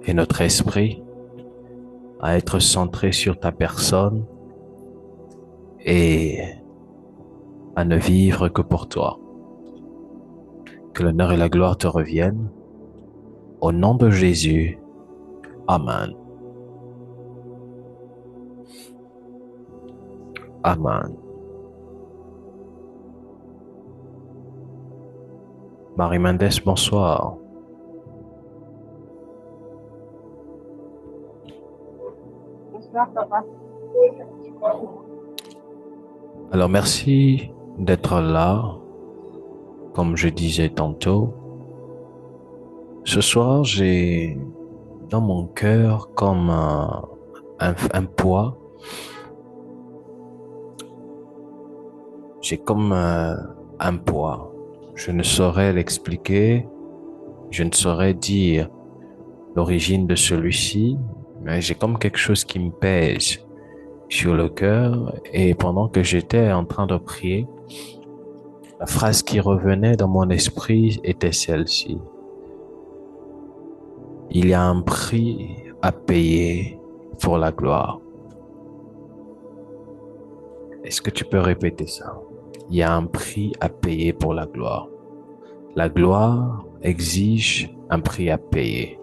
et notre esprit à être centré sur ta personne et à ne vivre que pour toi. Que l'honneur et la gloire te reviennent. Au nom de Jésus. Amen. Amen. Marie Mendes, bonsoir. Bonsoir, papa. Alors, merci d'être là. Comme je disais tantôt, ce soir, j'ai dans mon cœur comme un poids. J'ai comme un poids. Je ne saurais l'expliquer. Je ne saurais dire l'origine de celui-ci, mais j'ai comme quelque chose qui me pèse sur le cœur. Et pendant que j'étais en train de prier, la phrase qui revenait dans mon esprit était celle-ci. Il y a un prix à payer pour la gloire. Est-ce que tu peux répéter ça? Il y a un prix à payer pour la gloire. La gloire exige un prix à payer.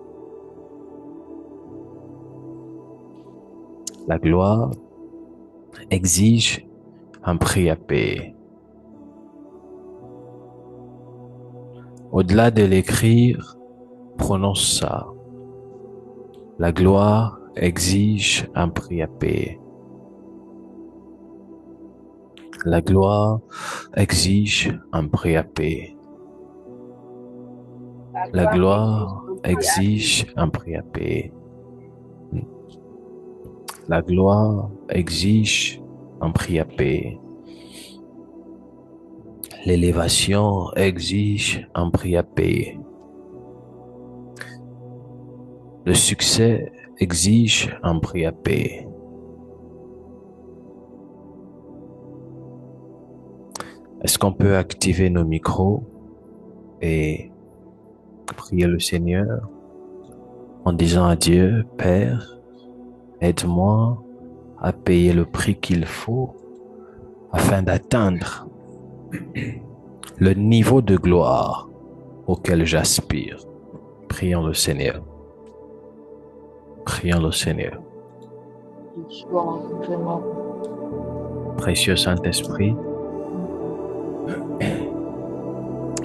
La gloire exige un prix à payer. Au-delà de l'écrire, prononce ça. La gloire exige un prix à payer. La gloire exige un prix à payer. La gloire exige un prix à payer. La gloire exige un prix à payer. L'élévation exige un prix à payer. Le succès exige un prix à payer. Est-ce qu'on peut activer nos micros et prier le Seigneur en disant à Dieu, Père, aide-moi à payer le prix qu'il faut afin d'atteindre le niveau de gloire auquel j'aspire. Prions le Seigneur. Prions le Seigneur. Précieux Saint-Esprit,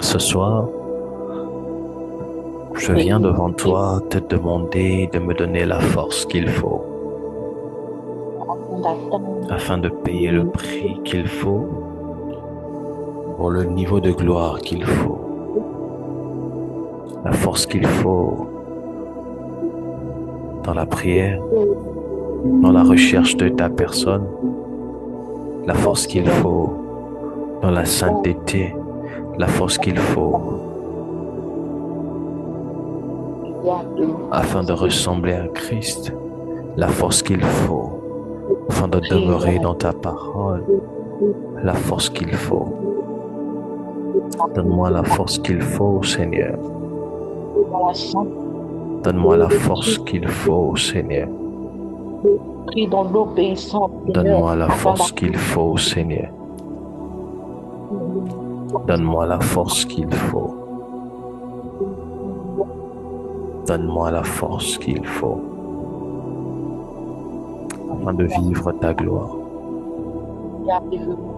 ce soir, je viens devant toi te demander de me donner la force qu'il faut afin de payer le prix qu'il faut pour le niveau de gloire qu'il faut. La force qu'il faut dans la prière, dans la recherche de ta personne, la force qu'il faut dans la sainteté, la force qu'il faut afin de ressembler à Christ, la force qu'il faut afin de demeurer dans ta parole, la force qu'il faut. Donne-moi la force qu'il faut, Seigneur. Donne-moi la force qu'il faut, Seigneur. Donne-moi la force qu'il faut, Seigneur. Donne-moi la force qu'il faut. Donne-moi la force qu'il faut afin de vivre ta gloire,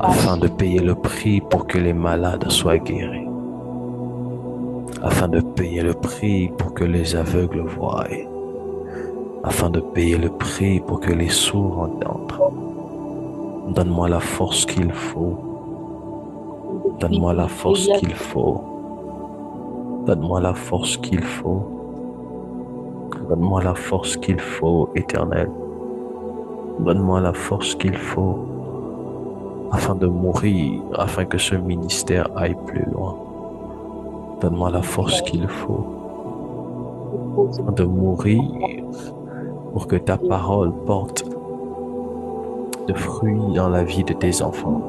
afin de payer le prix pour que les malades soient guéris, afin de payer le prix pour que les aveugles voient, afin de payer le prix pour que les sourds entendent. Donne-moi la force qu'il faut. Donne-moi la force qu'il faut. Donne-moi la force qu'il faut. Donne-moi la force qu'il faut, Éternel. Donne-moi la force qu'il faut afin de mourir, afin que ce ministère aille plus loin. Donne-moi la force qu'il faut afin de mourir pour que ta parole porte de fruits dans la vie de tes enfants.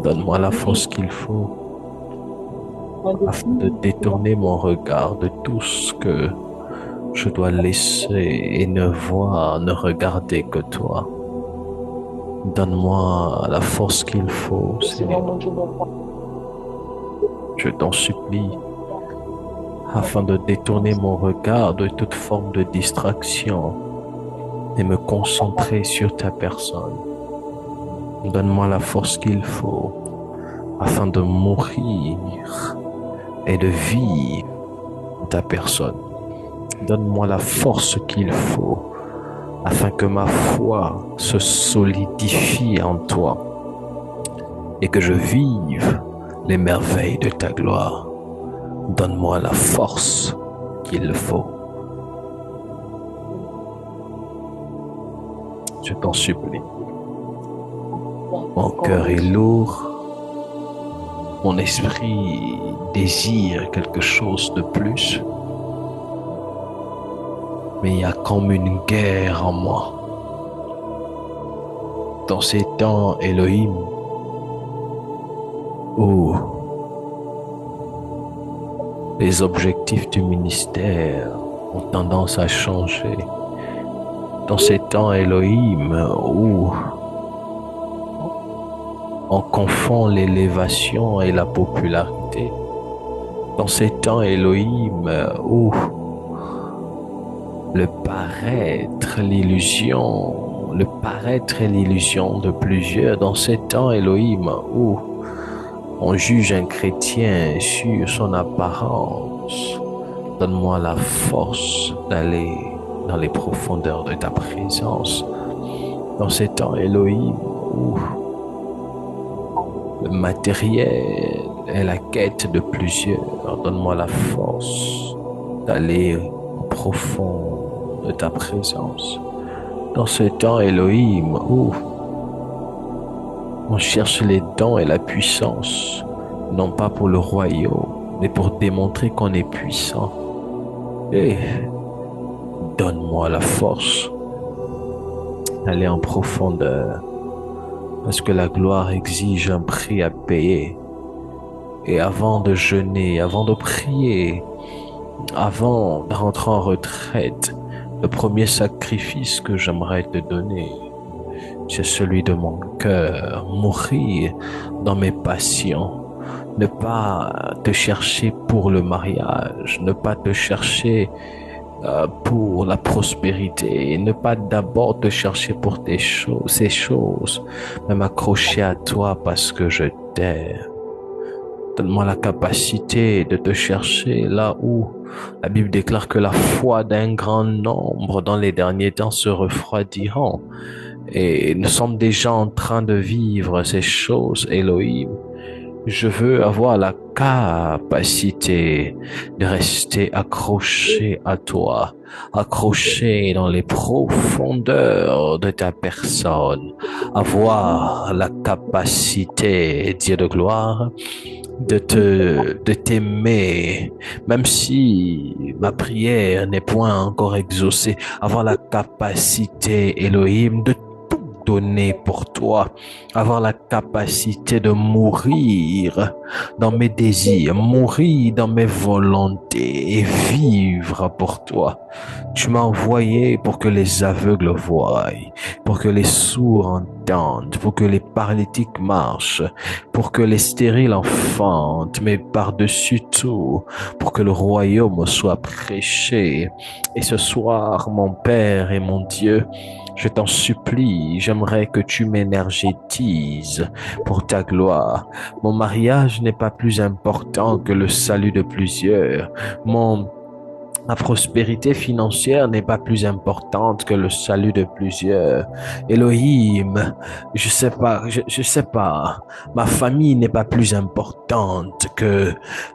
Donne-moi la force qu'il faut afin de détourner mon regard de tout ce que Je dois laisser et ne voir, ne regarder que toi. Donne-moi la force qu'il faut, Seigneur. Je t'en supplie, afin de détourner mon regard de toute forme de distraction et me concentrer sur ta personne. Donne-moi la force qu'il faut, afin de mourir et de vivre ta personne. Donne-moi la force qu'il faut, afin que ma foi se solidifie en toi et que je vive les merveilles de ta gloire. Donne-moi la force qu'il faut. Je t'en supplie. Mon cœur est lourd. Mon esprit désire quelque chose de plus. Mais il y a comme une guerre en moi. Dans ces temps, Elohim, où les objectifs du ministère ont tendance à changer. Dans ces temps, Elohim, où on confond l'élévation et la popularité. Dans ces temps, Elohim, où le paraître et l'illusion de plusieurs. Dans ces temps, Elohim, où on juge un chrétien sur son apparence. Donne-moi la force d'aller dans les profondeurs de ta présence. Dans ces temps, Elohim, où le matériel est la quête de plusieurs. Donne-moi la force d'aller au profond de ta présence. Dans ce temps, Elohim, où on cherche les dons et la puissance, non pas pour le royaume, mais pour démontrer qu'on est puissant. Et donne-moi la force d'aller en profondeur, parce que la gloire exige un prix à payer. Et avant de jeûner, avant de prier, avant de rentrer en retraite, le premier sacrifice que j'aimerais te donner, c'est celui de mon cœur, mourir dans mes passions, ne pas te chercher pour le mariage, ne pas te chercher pour la prospérité, ne pas d'abord te chercher pour ces choses, mais m'accrocher à toi parce que je t'aime. Donne-moi la capacité de te chercher là où la Bible déclare que la foi d'un grand nombre dans les derniers temps se refroidiront. Et nous sommes déjà en train de vivre ces choses, Elohim. Je veux avoir la capacité de rester accroché à toi, accroché dans les profondeurs de ta personne, avoir la capacité, Dieu de gloire, de t'aimer, même si ma prière n'est point encore exaucée, avoir la capacité, Elohim, de donner pour toi, avoir la capacité de mourir dans mes désirs, mourir dans mes volontés et vivre pour toi. Tu m'as envoyé pour que les aveugles voient, pour que les sourds entendent, pour que les paralytiques marchent, pour que les stériles enfantent, mais par-dessus tout, pour que le royaume soit prêché. Et ce soir, mon Père et mon Dieu, je t'en supplie, j'aimerais que tu m'énergétises pour ta gloire. Mon mariage n'est pas plus important que le salut de plusieurs. Ma prospérité financière n'est pas plus importante que le salut de plusieurs. Elohim, je sais pas. Ma famille n'est pas plus importante que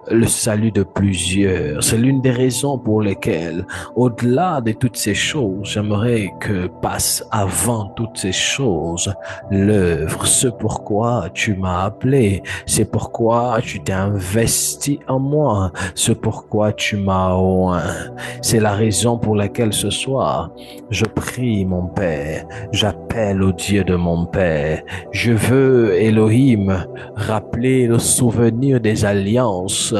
le salut de plusieurs. C'est l'une des raisons pour lesquelles, au-delà de toutes ces choses, j'aimerais que passe avant toutes ces choses l'œuvre. Ce pourquoi tu m'as appelé. C'est pourquoi tu t'es investi en moi. C'est pourquoi tu m'as oint. C'est la raison pour laquelle ce soir, je prie mon Père, j'appelle au Dieu de mon Père. Je veux, Elohim, rappeler le souvenir des alliances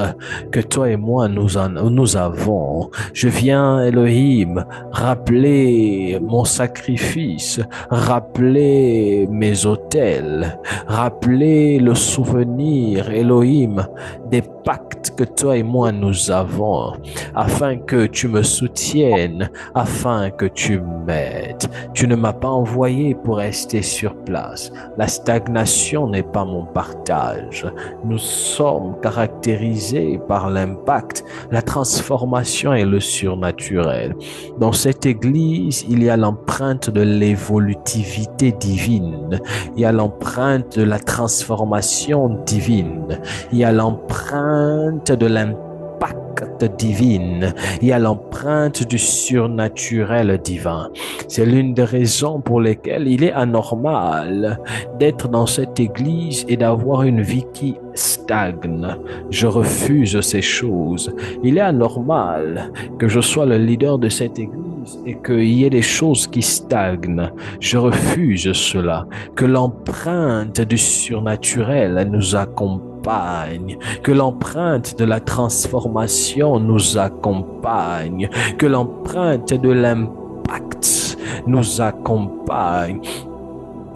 que toi et moi nous avons. Je viens, Elohim, rappeler mon sacrifice, rappeler mes autels, rappeler le souvenir, Elohim, des pactes que toi et moi nous avons, afin que tu me soutiennes, afin que tu m'aides. Tu ne m'as pas envoyé pour rester sur place. La stagnation n'est pas mon partage. Nous sommes caractérisés par l'impact, la transformation et le surnaturel. Dans cette église, il y a l'empreinte de l'évolutivité divine. Il y a l'empreinte de la transformation divine. Il y a l'empreinte de l'impact divine. Il y a l'empreinte du surnaturel divin. C'est l'une des raisons pour lesquelles il est anormal d'être dans cette église et d'avoir une vie qui stagne. Je refuse ces choses. Il est anormal que je sois le leader de cette église et qu'il y ait des choses qui stagnent. Je refuse cela. Que l'empreinte du surnaturel nous accompagne, que l'empreinte de la transformation nous accompagne, que l'empreinte de l'impact nous accompagne.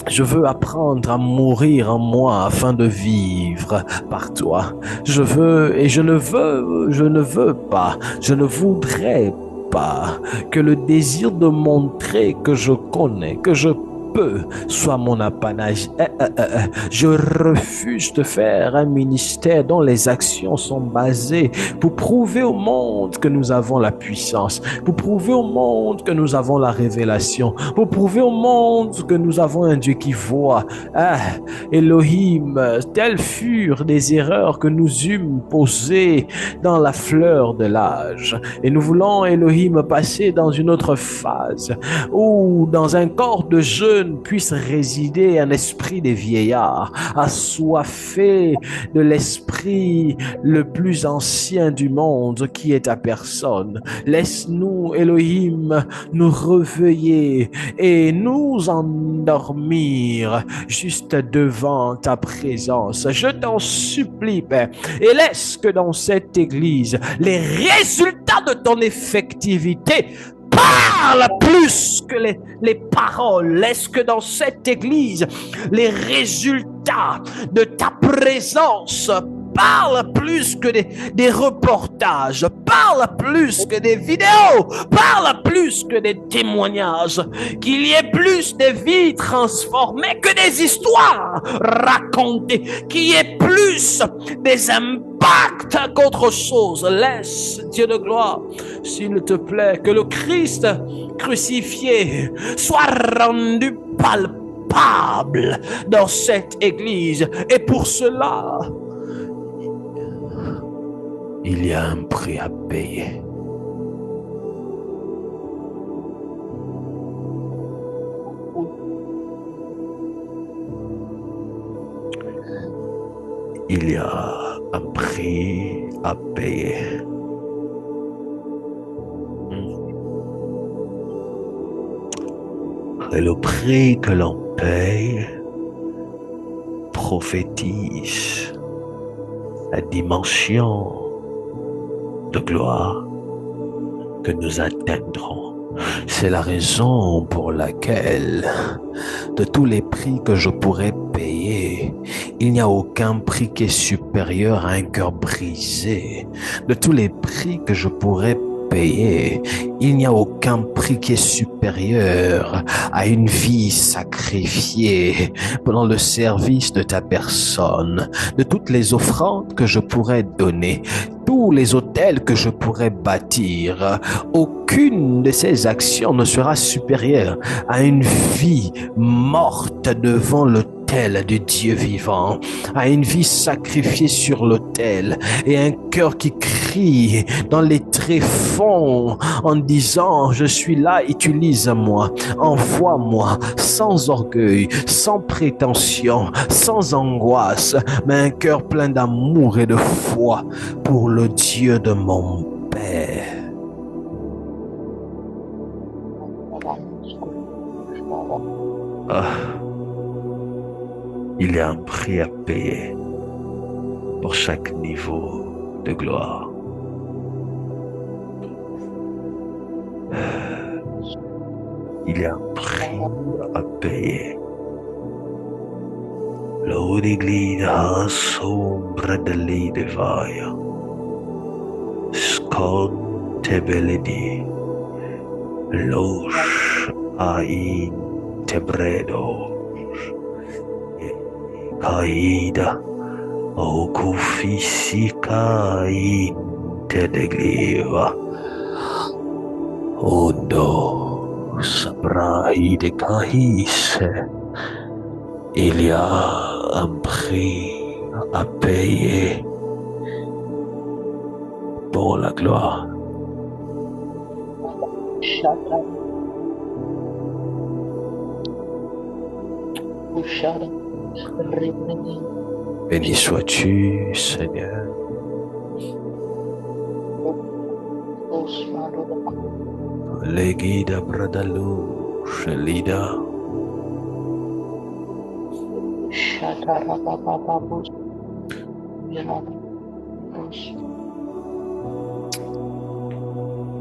Je veux apprendre à mourir en moi afin de vivre par toi. Je ne voudrais pas que le désir de montrer que je connais, que je peux, soit mon apanage. Je refuse de faire un ministère dont les actions sont basées pour prouver au monde que nous avons la puissance, pour prouver au monde que nous avons la révélation, pour prouver au monde que nous avons un Dieu qui voit. Elohim, telles furent des erreurs que nous eûmes posées dans la fleur de l'âge. Et nous voulons, Elohim, passer dans une autre phase où, dans un corps de jeunes, puisse résider un esprit des vieillards, assoiffé de l'esprit le plus ancien du monde qui est ta personne. Laisse-nous, Elohim, nous réveiller et nous endormir juste devant ta présence. Je t'en supplie, Père, et laisse que dans cette église, les résultats de ton effectivité parle plus que les paroles. Laisse que dans cette église, les résultats de ta présence parle plus que des reportages, parle plus que des vidéos, parle plus que des témoignages, qu'il y ait plus de vies transformées que des histoires racontées, qu'il y ait plus des impacts qu'autre chose. Laisse, Dieu de gloire, s'il te plaît, que le Christ crucifié soit rendu palpable dans cette église. Et pour cela, il y a un prix à payer. Il y a un prix à payer. Et le prix que l'on paye prophétise la dimension de gloire que nous atteindrons. C'est la raison pour laquelle, de tous les prix que je pourrais payer, il n'y a aucun prix qui est supérieur à un cœur brisé. De tous les prix que je pourrais payer, il n'y a aucun prix qui est supérieur à une vie sacrifiée pendant le service de ta personne. De toutes les offrandes que je pourrais donner, tous les autels que je pourrais bâtir, aucune de ces actions ne sera supérieure à une vie morte devant l'autel de Dieu vivant, à une vie sacrifiée sur l'autel et un cœur qui crie dans les tréfonds en disant: je suis là, utilise-moi, envoie-moi, sans orgueil, sans prétention, sans angoisse, mais un cœur plein d'amour et de foi pour le Dieu de mon Père. Ah, il y a un prix à payer pour chaque niveau de gloire. Il y a un prix à payer. L'Odiglina sombra dell'ide vaia, sconte beledi, losh ain tebredos, caida, o cufisica in tedegliva, ondo sabrai de caisse. Il y a un prix à payer pour la gloire. Béni sois-tu, Seigneur. Legida bradalou, shelida.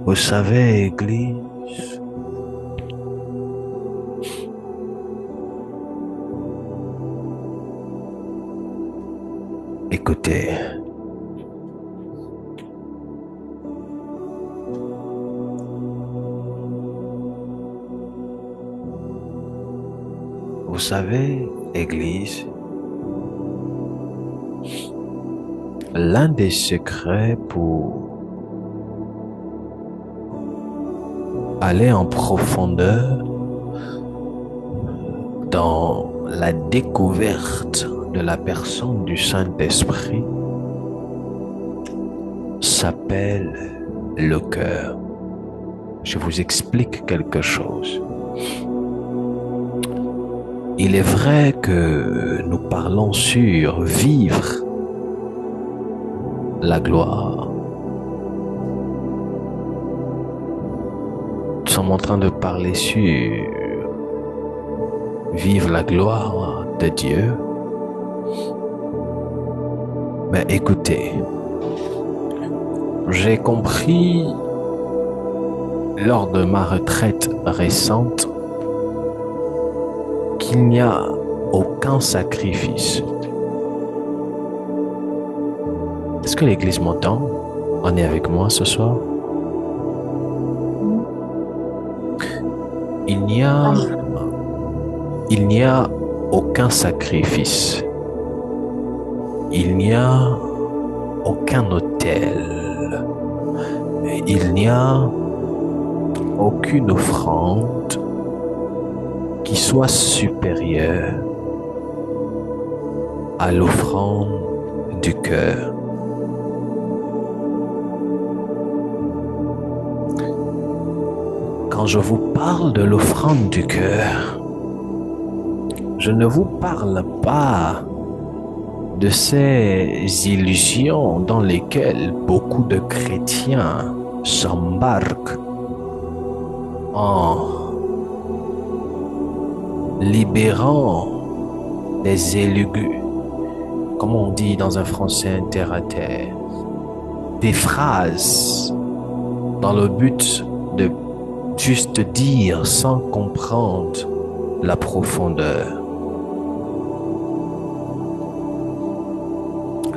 Vous savez, Église, écoutez, vous savez, Église, l'un des secrets pour aller en profondeur dans la découverte de la personne du Saint-Esprit s'appelle le cœur. Je vous explique quelque chose. Il est vrai que nous parlons sur vivre la gloire. Nous sommes en train de parler sur vivre la gloire de Dieu. Mais écoutez, j'ai compris lors de ma retraite récente qu'il n'y a aucun sacrifice. Est-ce que l'Église m'entend? On est avec moi ce soir? Il n'y a aucun sacrifice. Il n'y a aucun autel. Il n'y a aucune offrande qui soit supérieure à l'offrande du cœur. Quand je vous parle de l'offrande du cœur, je ne vous parle pas de ces illusions dans lesquelles beaucoup de chrétiens s'embarquent en libérant des élugus, comme on dit dans un français terre à terre, des phrases dans le but de juste dire sans comprendre la profondeur.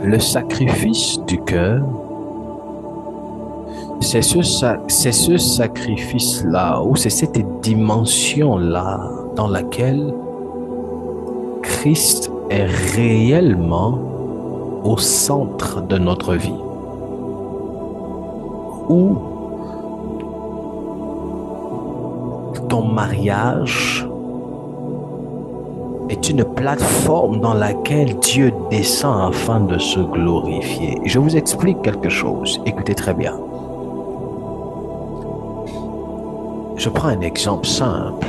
Le sacrifice du cœur, c'est ce sacrifice-là, ou c'est cette dimension-là dans laquelle Christ est réellement au centre de notre vie. Où ton mariage est une plateforme dans laquelle Dieu descend afin de se glorifier. Je vous explique quelque chose. Écoutez très bien. Je prends un exemple simple.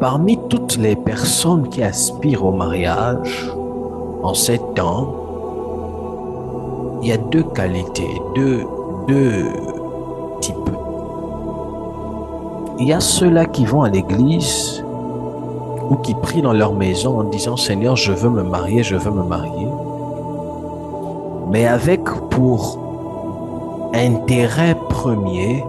Parmi toutes les personnes qui aspirent au mariage, en ces temps, il y a deux qualités, deux types. Il y a ceux-là qui vont à l'église ou qui prient dans leur maison en disant « Seigneur, je veux me marier, je veux me marier ». Mais avec pour intérêt premier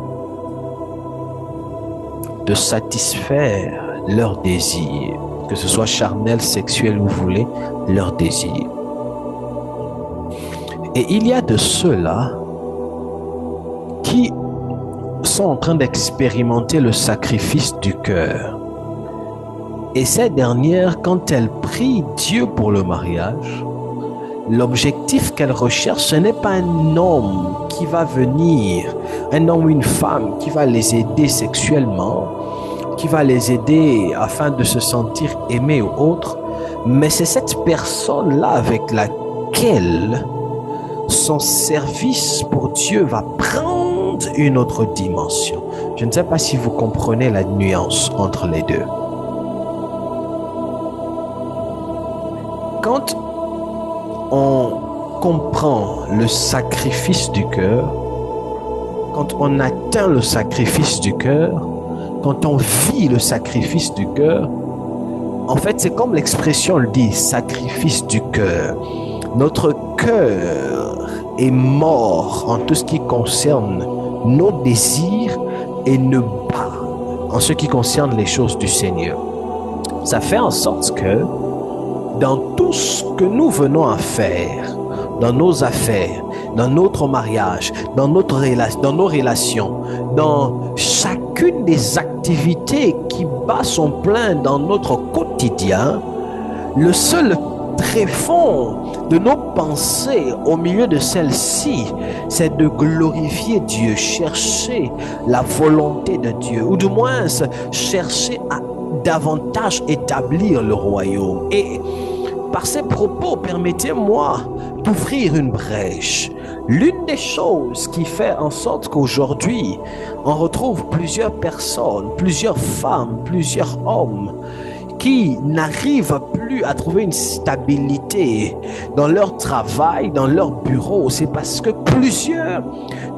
de satisfaire leurs désirs, que ce soit charnel, sexuel, vous voulez, leurs désirs. Et il y a de ceux-là qui sont en train d'expérimenter le sacrifice du cœur. Et ces dernières, quand elles prient Dieu pour le mariage, l'objectif qu'elles recherchent, ce n'est pas un homme qui va venir, un homme ou une femme qui va les aider sexuellement, qui va les aider afin de se sentir aimés ou autre, mais c'est cette personne-là avec laquelle son service pour Dieu va prendre une autre dimension. Je ne sais pas si vous comprenez la nuance entre les deux. Quand on comprend le sacrifice du cœur, quand on atteint le sacrifice du cœur, quand on vit le sacrifice du cœur, en fait, c'est comme l'expression le dit, sacrifice du cœur. Notre cœur est mort en tout ce qui concerne nos désirs et ne bat en ce qui concerne les choses du Seigneur. Ça fait en sorte que dans tout ce que nous venons à faire, dans nos affaires, dans notre mariage, dans nos relations, dans chacune des activités qui bat son plein dans notre quotidien, le seul tréfonds de nos pensées au milieu de celle-ci, c'est de glorifier Dieu, chercher la volonté de Dieu, ou du moins chercher à davantage établir le royaume. Et par ces propos, permettez-moi d'ouvrir une brèche. L'une des choses qui fait en sorte qu'aujourd'hui, on retrouve plusieurs personnes, plusieurs femmes, plusieurs hommes qui n'arrivent plus à trouver une stabilité dans leur travail, dans leur bureau, c'est parce que plusieurs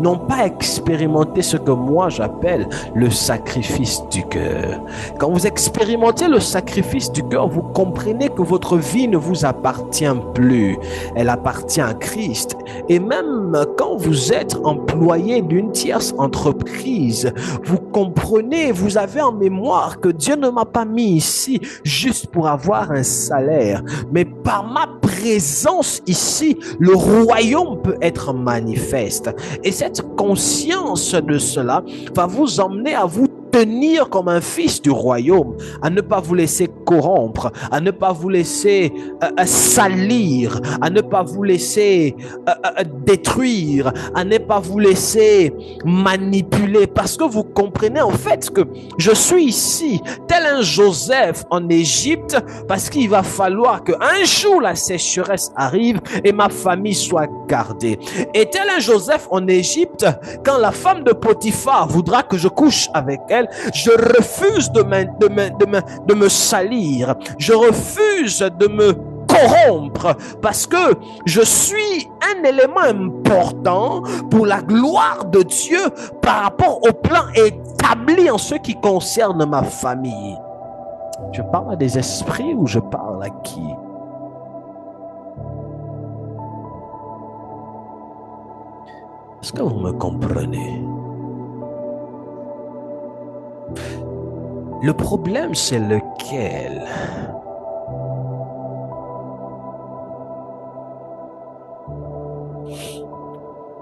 n'ont pas expérimenté ce que moi j'appelle le sacrifice du cœur. Quand vous expérimentez le sacrifice du cœur, vous comprenez que votre vie ne vous appartient plus, elle appartient à Christ. Et même quand vous êtes employé d'une tierce entreprise, vous comprenez, vous avez en mémoire que Dieu ne m'a pas mis ici juste pour avoir un salaire, mais par ma présence ici, le royaume peut être manifeste. Et cette conscience de cela va vous emmener à vous tenir comme un fils du royaume, à ne pas vous laisser corrompre, à ne pas vous laisser salir, à ne pas vous laisser détruire, à ne pas vous laisser manipuler, parce que vous comprenez en fait que je suis ici tel un Joseph en Égypte, parce qu'il va falloir qu'un jour la sécheresse arrive et ma famille soit gardée. Et tel un Joseph en Égypte, quand la femme de Potiphar voudra que je couche avec elle, je refuse de me salir, je refuse de me corrompre, parce que je suis un élément important pour la gloire de Dieu par rapport au plan établi en ce qui concerne ma famille. Je parle à des esprits ou je parle à qui? Est-ce que vous me comprenez? Le problème, c'est lequel?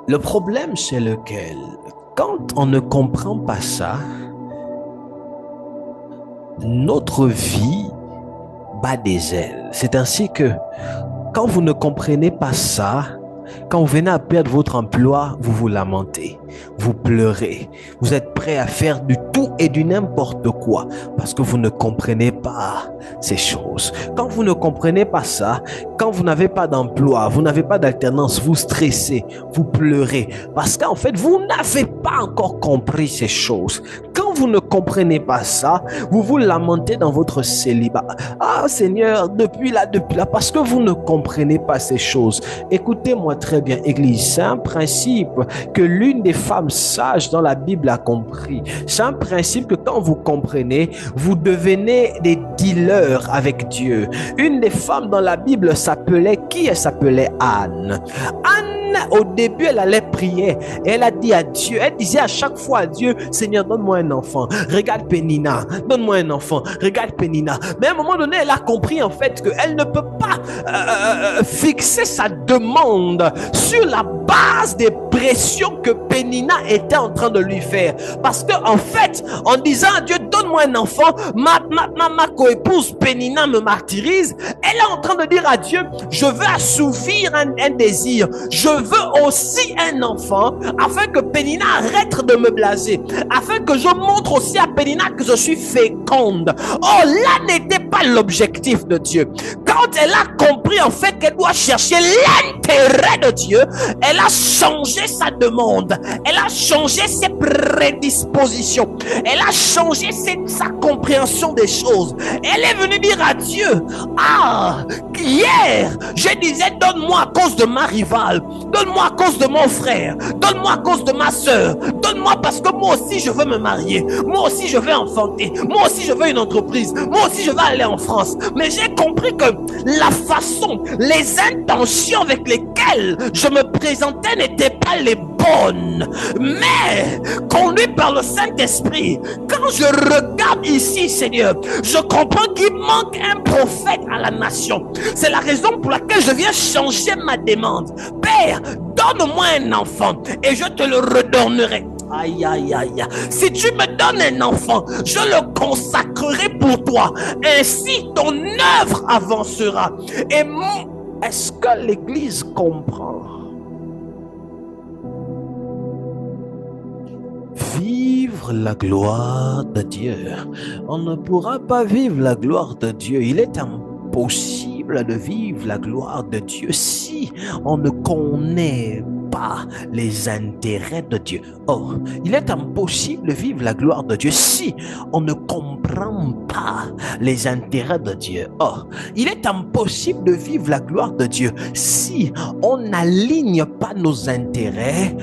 Le problème, c'est lequel? Quand on ne comprend pas ça, notre vie bat des ailes. C'est ainsi que quand vous ne comprenez pas ça, quand vous venez à perdre votre emploi, vous vous lamentez, vous pleurez, vous êtes prêt à faire du tout et du n'importe quoi parce que vous ne comprenez pas ces choses. Quand vous ne comprenez pas ça, quand vous n'avez pas d'emploi, vous n'avez pas d'alternance, vous stressez, vous pleurez parce qu'en fait, vous n'avez pas encore compris ces choses. Quand vous ne comprenez pas ça, vous vous lamentez dans votre célibat. Ah Seigneur, depuis là, parce que vous ne comprenez pas ces choses. Écoutez-moi très bien, Église, c'est un principe que l'une des femmes sages dans la Bible a compris. C'est un principe que quand vous comprenez, vous devenez des dealers avec Dieu. Une des femmes dans la Bible s'appelait, qui elle s'appelait Anne. Anne, au début, elle allait prier et elle a dit à Dieu, elle disait à chaque fois à Dieu, Seigneur, donne-moi un enfant. Regarde Pénina, donne-moi un enfant. Regarde Pénina. Mais à un moment donné, elle a compris en fait qu'elle ne peut pas fixer sa demande sur la base des pressions que Pénina était en train de lui faire. Parce que en fait, en disant à Dieu, donne-moi un enfant, ma coépouse Pénina me martyrise, elle est en train de dire à Dieu, je veux assouvir un désir. Je veux aussi un enfant afin que Pénina arrête de me blaser, afin que je montre aussi à Pénina que je suis féconde. Oh, là n'était pas l'objectif de Dieu. Quand elle a compris en fait qu'elle doit chercher l'intérêt de Dieu, elle a changé sa demande, elle a changé ses prédispositions, elle a changé sa compréhension des choses. Elle est venue dire à Dieu, ah, hier, je disais donne-moi à cause de ma rivale, donne-moi à cause de mon frère, donne-moi à cause de ma soeur, donne-moi parce que moi aussi je veux me marier, moi aussi je veux enfanter, moi aussi je veux une entreprise, moi aussi je veux aller en France. Mais j'ai compris que la façon, les intentions avec lesquelles je me présentais n'étaient pas les bonnes. Mais conduit par le Saint-Esprit, quand je regarde ici, Seigneur, je comprends qu'il manque un prophète à la nation. C'est la raison pour laquelle je viens changer ma demande. Père, donne-moi un enfant et je te le redonnerai. Aïe, aïe, aïe. Si tu me donnes un enfant, je le consacrerai pour toi. Ainsi, ton œuvre avancera. Et est-ce que l'Église comprend? Vivre la gloire de Dieu. On ne pourra pas vivre la gloire de Dieu. Il est impossible de vivre la gloire de Dieu si on ne connaît pas les intérêts de Dieu. Oh, il est impossible de vivre la gloire de Dieu si on ne comprend pas les intérêts de Dieu. Oh, il est impossible de vivre la gloire de Dieu si on n'aligne pas nos intérêts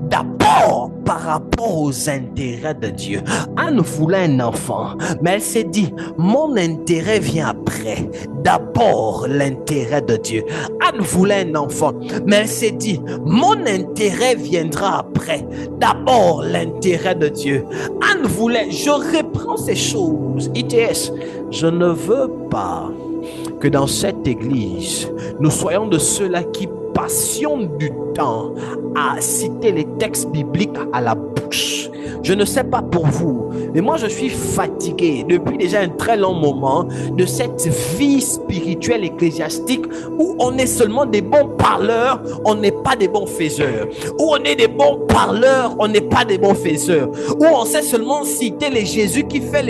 d'abord par rapport aux intérêts de Dieu. Anne voulait un enfant, mais elle s'est dit, mon intérêt vient après. D'abord l'intérêt de Dieu. Anne voulait un enfant, mais elle s'est dit, mon intérêt viendra après. D'abord l'intérêt de Dieu. Anne voulait, je reprends ces choses. ITS, je ne veux pas que dans cette église, nous soyons de ceux-là qui passion du temps à citer les textes bibliques à la bouche. Je ne sais pas pour vous, mais moi je suis fatigué depuis déjà un très long moment de cette vie spirituelle ecclésiastique où on est seulement des bons parleurs, on n'est pas des bons faiseurs. Où on est des bons parleurs, on n'est pas des bons faiseurs. Où on sait seulement citer les Jésus qui fait,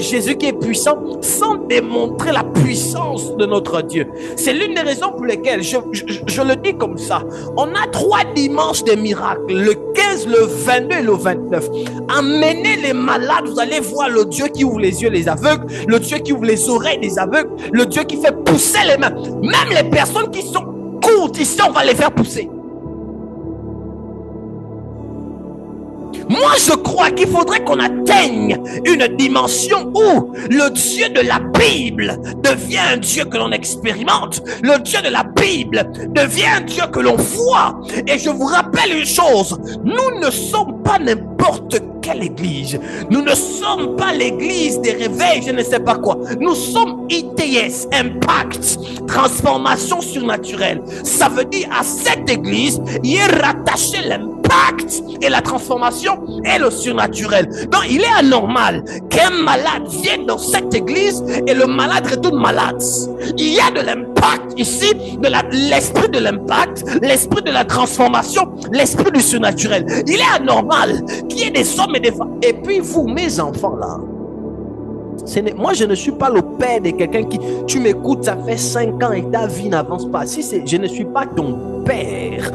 Jésus qui est puissant sans démontrer la puissance de notre Dieu. C'est l'une des raisons pour lesquelles je le dis comme ça. On a 3 dimanches de miracles, le 15, le 22 et le 29. Amenez les malades, vous allez voir le Dieu qui ouvre les yeux des aveugles, le Dieu qui ouvre les oreilles des aveugles, le Dieu qui fait pousser les mains. Même les personnes qui sont courtes ici, on va les faire pousser. Moi, je crois qu'il faudrait qu'on atteigne une dimension où le Dieu de la Bible devient un Dieu que l'on expérimente. Le Dieu de la Bible devient un Dieu que l'on voit. Et je vous rappelle une chose, nous ne sommes pas n'importe quelle église. Nous ne sommes pas l'église des réveils, je ne sais pas quoi. Nous sommes ITS, Impact, transformation surnaturelle. Ça veut dire à cette église, il est rattaché l'impact et la transformation et le surnaturel. Donc il est anormal qu'un malade vienne dans cette église et le malade retourne malade. Il y a de l'impact ici, l'esprit de l'impact, l'esprit de la transformation, l'esprit du surnaturel. Il est anormal qu'il y ait des hommes et des femmes. Et puis vous, mes enfants là, moi je ne suis pas le père de quelqu'un qui, tu m'écoutes, ça fait 5 ans et ta vie n'avance pas. Je ne suis pas ton père.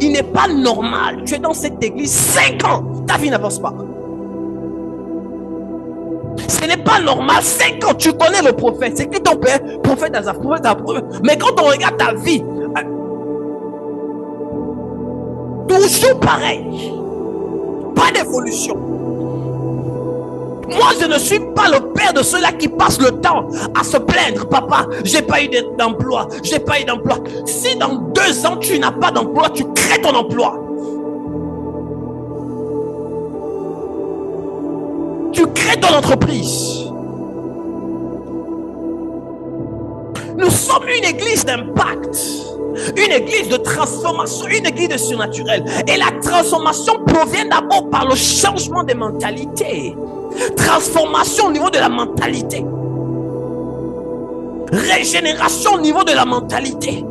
Il n'est pas normal, tu es dans cette église 5 ans, ta vie n'avance pas. Ce n'est pas normal. 5 ans, tu connais le prophète. C'est qui ton père? Prophète Azaf, prophète Azaf. Mais quand on regarde ta vie, toujours pareil. Pas d'évolution. Moi, je ne suis pas le père de ceux-là qui passent le temps à se plaindre. Papa, j'ai pas eu d'emploi. J'ai pas eu d'emploi. Si dans 2 ans, tu n'as pas d'emploi, tu crées ton emploi. Tu crées ton entreprise. Nous sommes une église d'impact, une église de transformation, une église de surnaturel. Et la transformation provient d'abord par le changement des mentalités. Transformation au niveau de la mentalité. Régénération au niveau de la mentalité.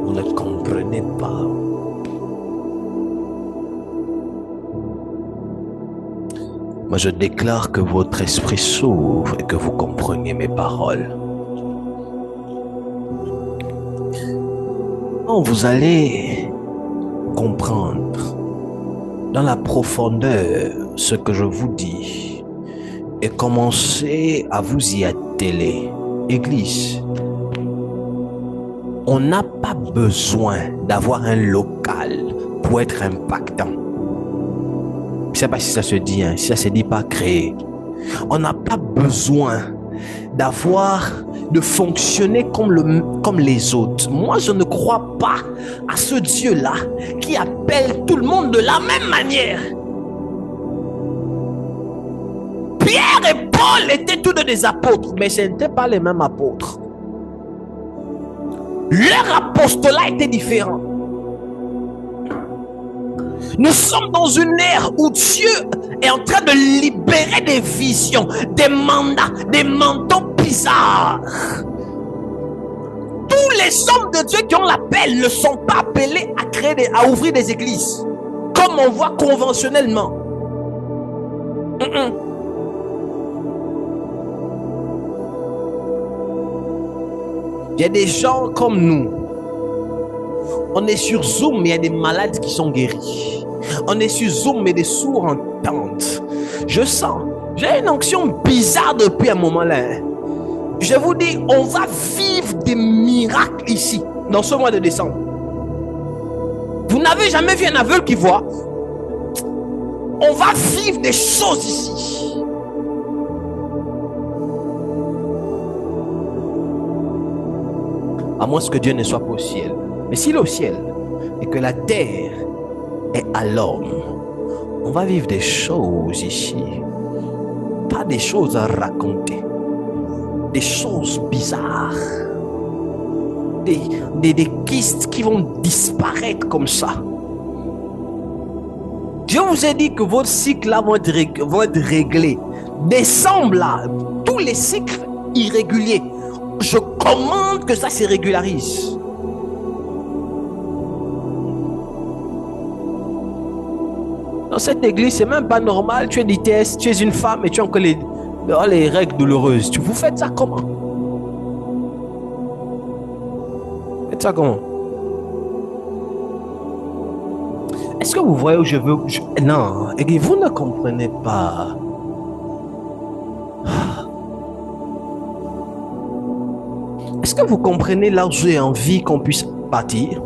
Vous ne comprenez pas. Moi, je déclare que votre esprit s'ouvre et que vous compreniez mes paroles. Non, vous allez comprendre dans la profondeur ce que je vous dis et commencer à vous y atteler. Église, on n'a pas besoin d'avoir un local pour être impactant. Je ne sais pas si ça se dit, hein, si ça se dit pas créer. On n'a pas besoin de fonctionner comme les autres. Moi, je ne crois pas à ce Dieu-là qui appelle tout le monde de la même manière. Pierre et Paul étaient tous deux des apôtres, mais ce n'étaient pas les mêmes apôtres. Leur apostolat était différent. Nous sommes dans une ère où Dieu est en train de libérer des visions, des mandats, des mandats bizarres. Tous les hommes de Dieu qui ont l'appel ne sont pas appelés à ouvrir des églises, comme on voit conventionnellement. Il y a des gens comme nous. On est sur Zoom, mais il y a des malades qui sont guéris. On est sur Zoom, mais des sourds entendent. Je sens, j'ai une onction bizarre depuis un moment là. Je vous dis, on va vivre des miracles ici, dans ce mois de décembre. Vous n'avez jamais vu un aveugle qui voit? On va vivre des choses ici. À moins que Dieu ne soit pas au ciel. Mais s'il est au ciel et que la terre est à l'homme, on va vivre des choses ici. Pas des choses à raconter. Des choses bizarres. Des kystes qui vont disparaître comme ça. Dieu vous a dit que votre cycle là vont être réglé. Décembre là, tous les cycles irréguliers, je commande que ça se régularise. Dans cette église, c'est même pas normal. Tu es d'ITS, tu es une femme et tu as encore les règles douloureuses. Vous faites ça comment? Faites ça comment? Est-ce que vous voyez où je veux? Non, et vous ne comprenez pas. Est-ce que vous comprenez là où j'ai envie qu'on puisse partir?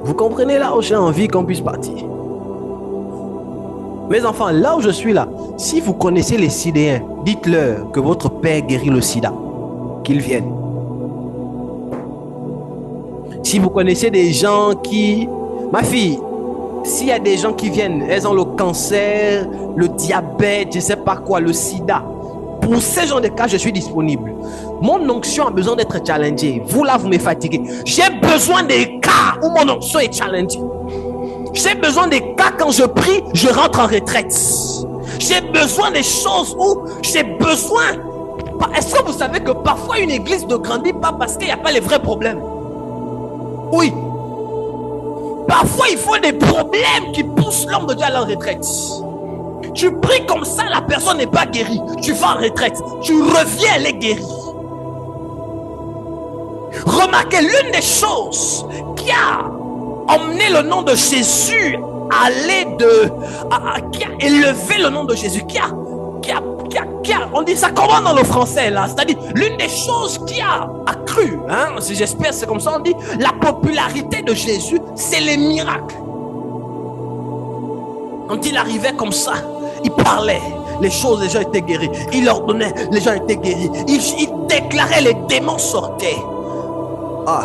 Vous comprenez là où j'ai envie qu'on puisse partir? Mes enfants, là où je suis là, si vous connaissez les Sidéens, dites-leur que votre père guérit le sida, qu'ils viennent. Si vous connaissez des gens qui... Ma fille, s'il y a des gens qui viennent, elles ont le cancer, le diabète, je ne sais pas quoi, le sida. Pour ces gens de cas, je suis disponible. Mon onction a besoin d'être challengée. Vous là, vous me fatiguez. J'ai besoin des cas où mon onction est challengée. J'ai besoin des cas quand je prie, je rentre en retraite. J'ai besoin des choses où j'ai besoin. Est-ce que vous savez que parfois une église ne grandit pas parce qu'il n'y a pas les vrais problèmes? Oui. Parfois il faut des problèmes qui poussent l'homme de Dieu à la retraite. Tu pries comme ça, la personne n'est pas guérie. Tu vas en retraite. Tu reviens, elle est guérie. Remarquez, l'une des choses qui a emmené le nom de Jésus à aller qui a élevé le nom de Jésus, on dit ça comment dans le français là, c'est-à-dire l'une des choses qui a accru, hein, si j'espère c'est comme ça on dit, la popularité de Jésus, c'est les miracles. Quand il arrivait comme ça, il parlait, les choses, les gens étaient guéris, il ordonnait, les gens étaient guéris, il déclarait, les démons sortaient. Ah,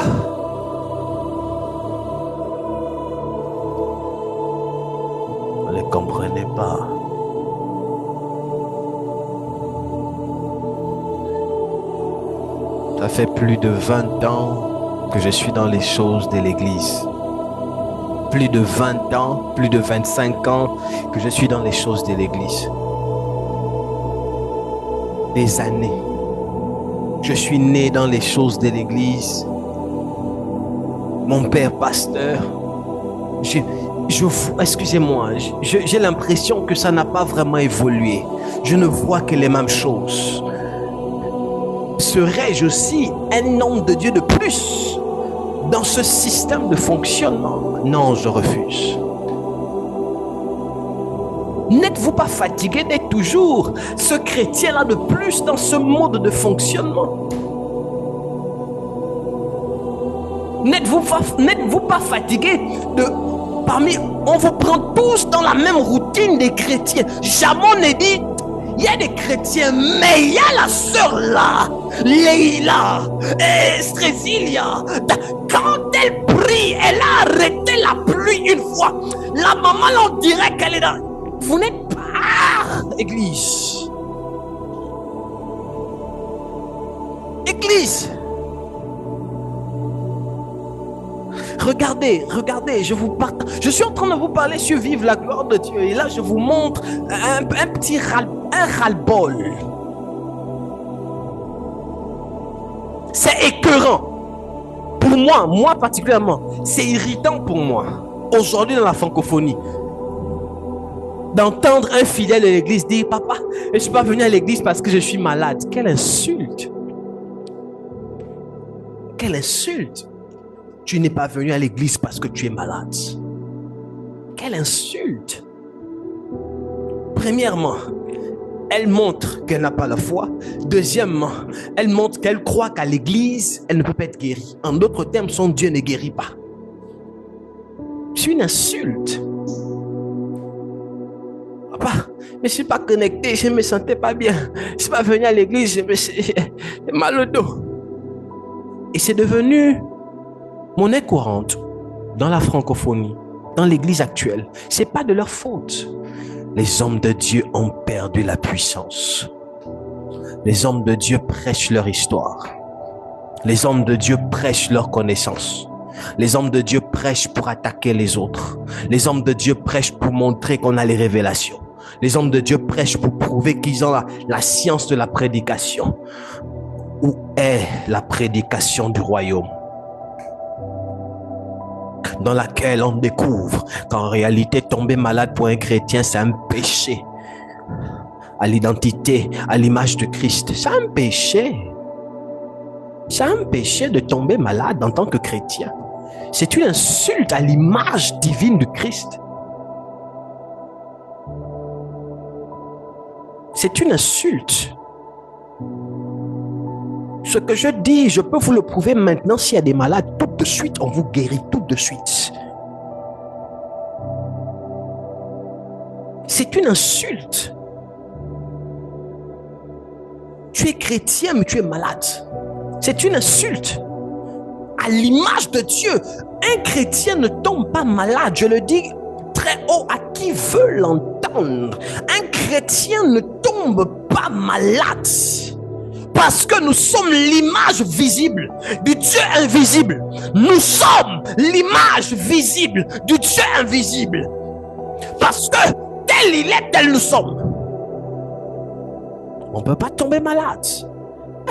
on ne comprenait pas. Ça fait plus de 20 ans que je suis dans les choses de l'église. Plus de 20 ans, plus de 25 ans que je suis dans les choses de l'église. Des années. Je suis né dans les choses de l'église. Mon père pasteur, excusez-moi, j'ai l'impression que ça n'a pas vraiment évolué. Je ne vois que les mêmes choses. Serais-je aussi un homme de Dieu de plus dans ce système de fonctionnement? Non, je refuse. N'êtes-vous pas fatigué d'être toujours ce chrétien-là de plus dans ce mode de fonctionnement? N'êtes-vous pas fatigué on vous prend tous dans la même routine des chrétiens? Jamais on n'est dit, il y a des chrétiens, mais il y a la sœur là, Leïla, Strésilia. Quand elle prie, elle a arrêté la pluie une fois. La maman, là, on dirait qu'elle est dans... Vous n'êtes pas église. Église. Regardez, je vous partage. Je suis en train de vous parler sur Vive la gloire de Dieu. Et là, je vous montre un petit ras-le-bol. C'est écœurant. Pour moi particulièrement, c'est irritant pour moi, aujourd'hui dans la francophonie, d'entendre un fidèle de l'église dire, papa, je ne suis pas venu à l'église parce que je suis malade. Quelle insulte. Quelle insulte. Tu n'es pas venu à l'église parce que tu es malade. Quelle insulte. Premièrement, elle montre qu'elle n'a pas la foi. Deuxièmement, elle montre qu'elle croit qu'à l'église, elle ne peut pas être guérie. En d'autres termes, son Dieu ne guérit pas. C'est une insulte. Papa, mais je ne suis pas connecté, je ne me sentais pas bien. Je ne suis pas venu à l'église, j'ai mal au dos. Et c'est devenu monnaie courante dans la francophonie, dans l'église actuelle. Ce n'est pas de leur faute. Les hommes de Dieu ont perdu la puissance. Les hommes de Dieu prêchent leur histoire. Les hommes de Dieu prêchent leur connaissance. Les hommes de Dieu prêchent pour attaquer les autres. Les hommes de Dieu prêchent pour montrer qu'on a les révélations. Les hommes de Dieu prêchent pour prouver qu'ils ont la science de la prédication. Où est la prédication du royaume? Dans laquelle on découvre qu'en réalité, tomber malade pour un chrétien, c'est un péché. À l'identité, à l'image de Christ, c'est un péché. C'est un péché de tomber malade en tant que chrétien. C'est une insulte à l'image divine de Christ. C'est une insulte. Ce que je dis, je peux vous le prouver maintenant. S'il y a des malades, tout de suite, on vous guérit tout de suite. C'est une insulte. Tu es chrétien, mais tu es malade. C'est une insulte. À l'image de Dieu, un chrétien ne tombe pas malade. Je le dis très haut à qui veut l'entendre. Un chrétien ne tombe pas malade. Parce que nous sommes l'image visible du Dieu invisible. Nous sommes l'image visible du Dieu invisible. Parce que tel il est, tel nous sommes. On ne peut pas tomber malade.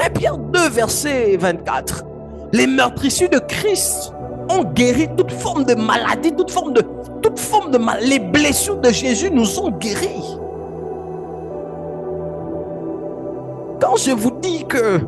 1 Pierre 2, verset 24. Les meurtrissures de Christ ont guéri toute forme de maladie, toute forme de mal. Les blessures de Jésus nous ont guéris. Quand je vous dis que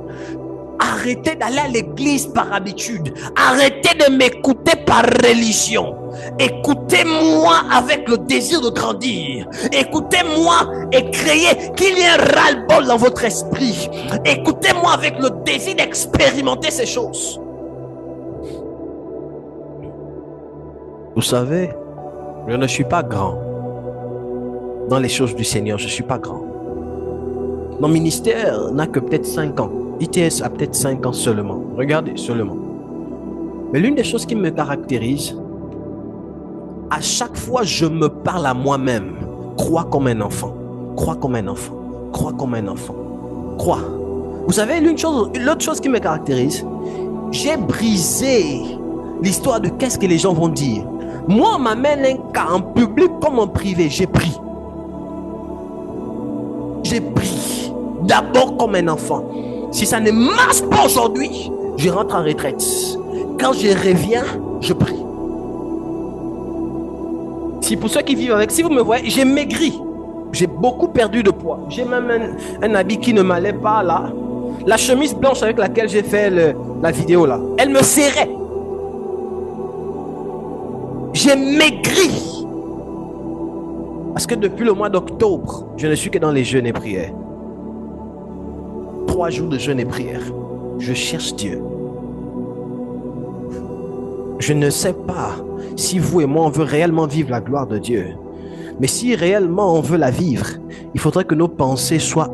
Arrêtez d'aller à l'église par habitude. Arrêtez de m'écouter par religion. Écoutez-moi avec le désir de grandir. Écoutez-moi et créez qu'il y ait un ras-le-bol dans votre esprit. Écoutez-moi avec le désir d'expérimenter ces choses. Vous savez, je ne suis pas grand. Dans les choses du Seigneur, je ne suis pas grand. Mon ministère n'a que peut-être 5 ans. ITS a peut-être 5 ans seulement. Regardez, seulement. Mais l'une des choses qui me caractérise, à chaque fois je me parle à moi-même. Crois comme un enfant. Crois comme un enfant. Crois comme un enfant. Crois. Vous savez, l'autre chose qui me caractérise, j'ai brisé l'histoire de qu'est-ce que les gens vont dire. Moi, on m'amène un cas en public comme en privé. J'ai pris. J'ai pris. D'abord comme un enfant. Si ça ne marche pas aujourd'hui, je rentre en retraite. Quand je reviens, je prie. Si pour ceux qui vivent avec, si vous me voyez, j'ai maigri. J'ai beaucoup perdu de poids. J'ai même un habit qui ne m'allait pas là. La chemise blanche avec laquelle j'ai fait la vidéo là, elle me serrait. J'ai maigri. Parce que depuis le mois d'octobre, je ne suis que dans les jeûnes et prières. 3 jours de jeûne et prière. Je cherche Dieu. Je ne sais pas si vous et moi on veut réellement vivre la gloire de Dieu. Mais si réellement on veut la vivre, il faudrait que nos pensées soient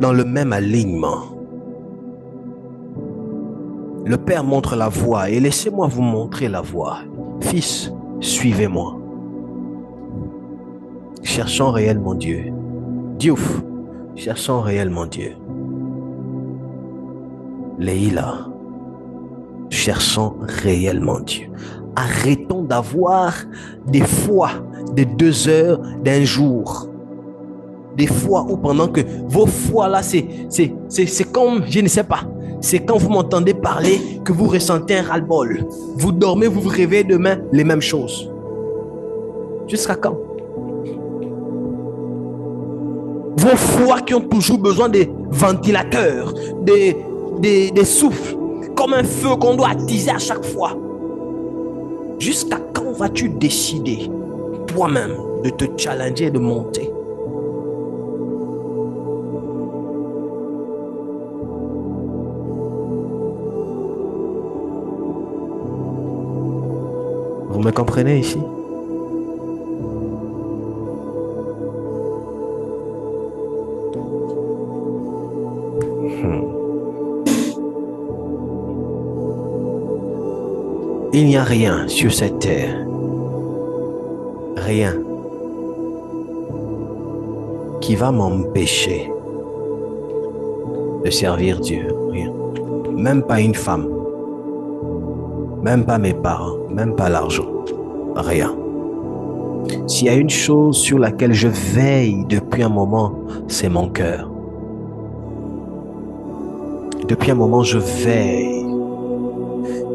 dans le même alignement. Le Père montre la voie et laissez-moi vous montrer la voie. Fils, suivez-moi. Cherchons réellement Dieu. Diouf, cherchons réellement Dieu. Leïla, cherchons réellement Dieu. Arrêtons d'avoir des fois de 2 heures d'un jour. Des fois où pendant que vos fois là, c'est comme, je ne sais pas, c'est quand vous m'entendez parler que vous ressentez un ras-le-bol. Vous dormez, vous vous réveillez demain, les mêmes choses. Jusqu'à quand? Vos foies qui ont toujours besoin des ventilateurs, des souffles, comme un feu qu'on doit attiser à chaque fois. Jusqu'à quand vas-tu décider toi-même de te challenger et de monter? Vous me comprenez ici? Il n'y a rien sur cette terre, rien qui va m'empêcher de servir Dieu, rien. Même pas une femme, même pas mes parents, même pas l'argent, rien. S'il y a une chose sur laquelle je veille depuis un moment, c'est mon cœur. Depuis un moment, je veille.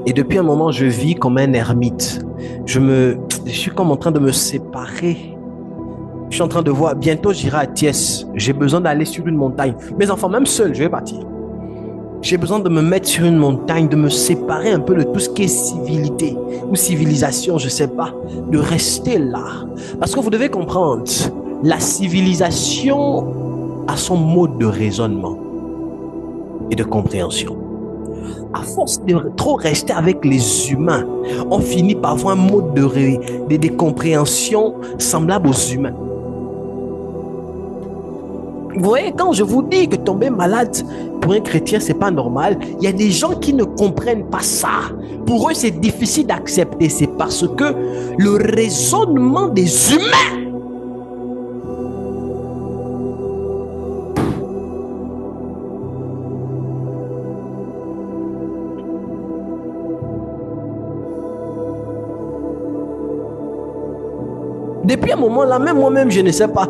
Et depuis un moment, je vis comme un ermite. Je suis comme en train de me séparer. Je suis en train de voir, bientôt j'irai à Thiès. J'ai besoin d'aller sur une montagne. Mes enfants, même seul, je vais partir. J'ai besoin de me mettre sur une montagne, de me séparer un peu de tout ce qui est civilité ou civilisation, je ne sais pas. De rester là. Parce que vous devez comprendre, la civilisation a son mode de raisonnement et de compréhension. À force de trop rester avec les humains, on finit par avoir un mode de compréhension semblable aux humains. Vous voyez, quand je vous dis que tomber malade pour un chrétien, c'est pas normal, il y a des gens qui ne comprennent pas ça. Pour eux, c'est difficile d'accepter. C'est parce que le raisonnement des humains depuis un moment là, même moi-même, je ne sais pas.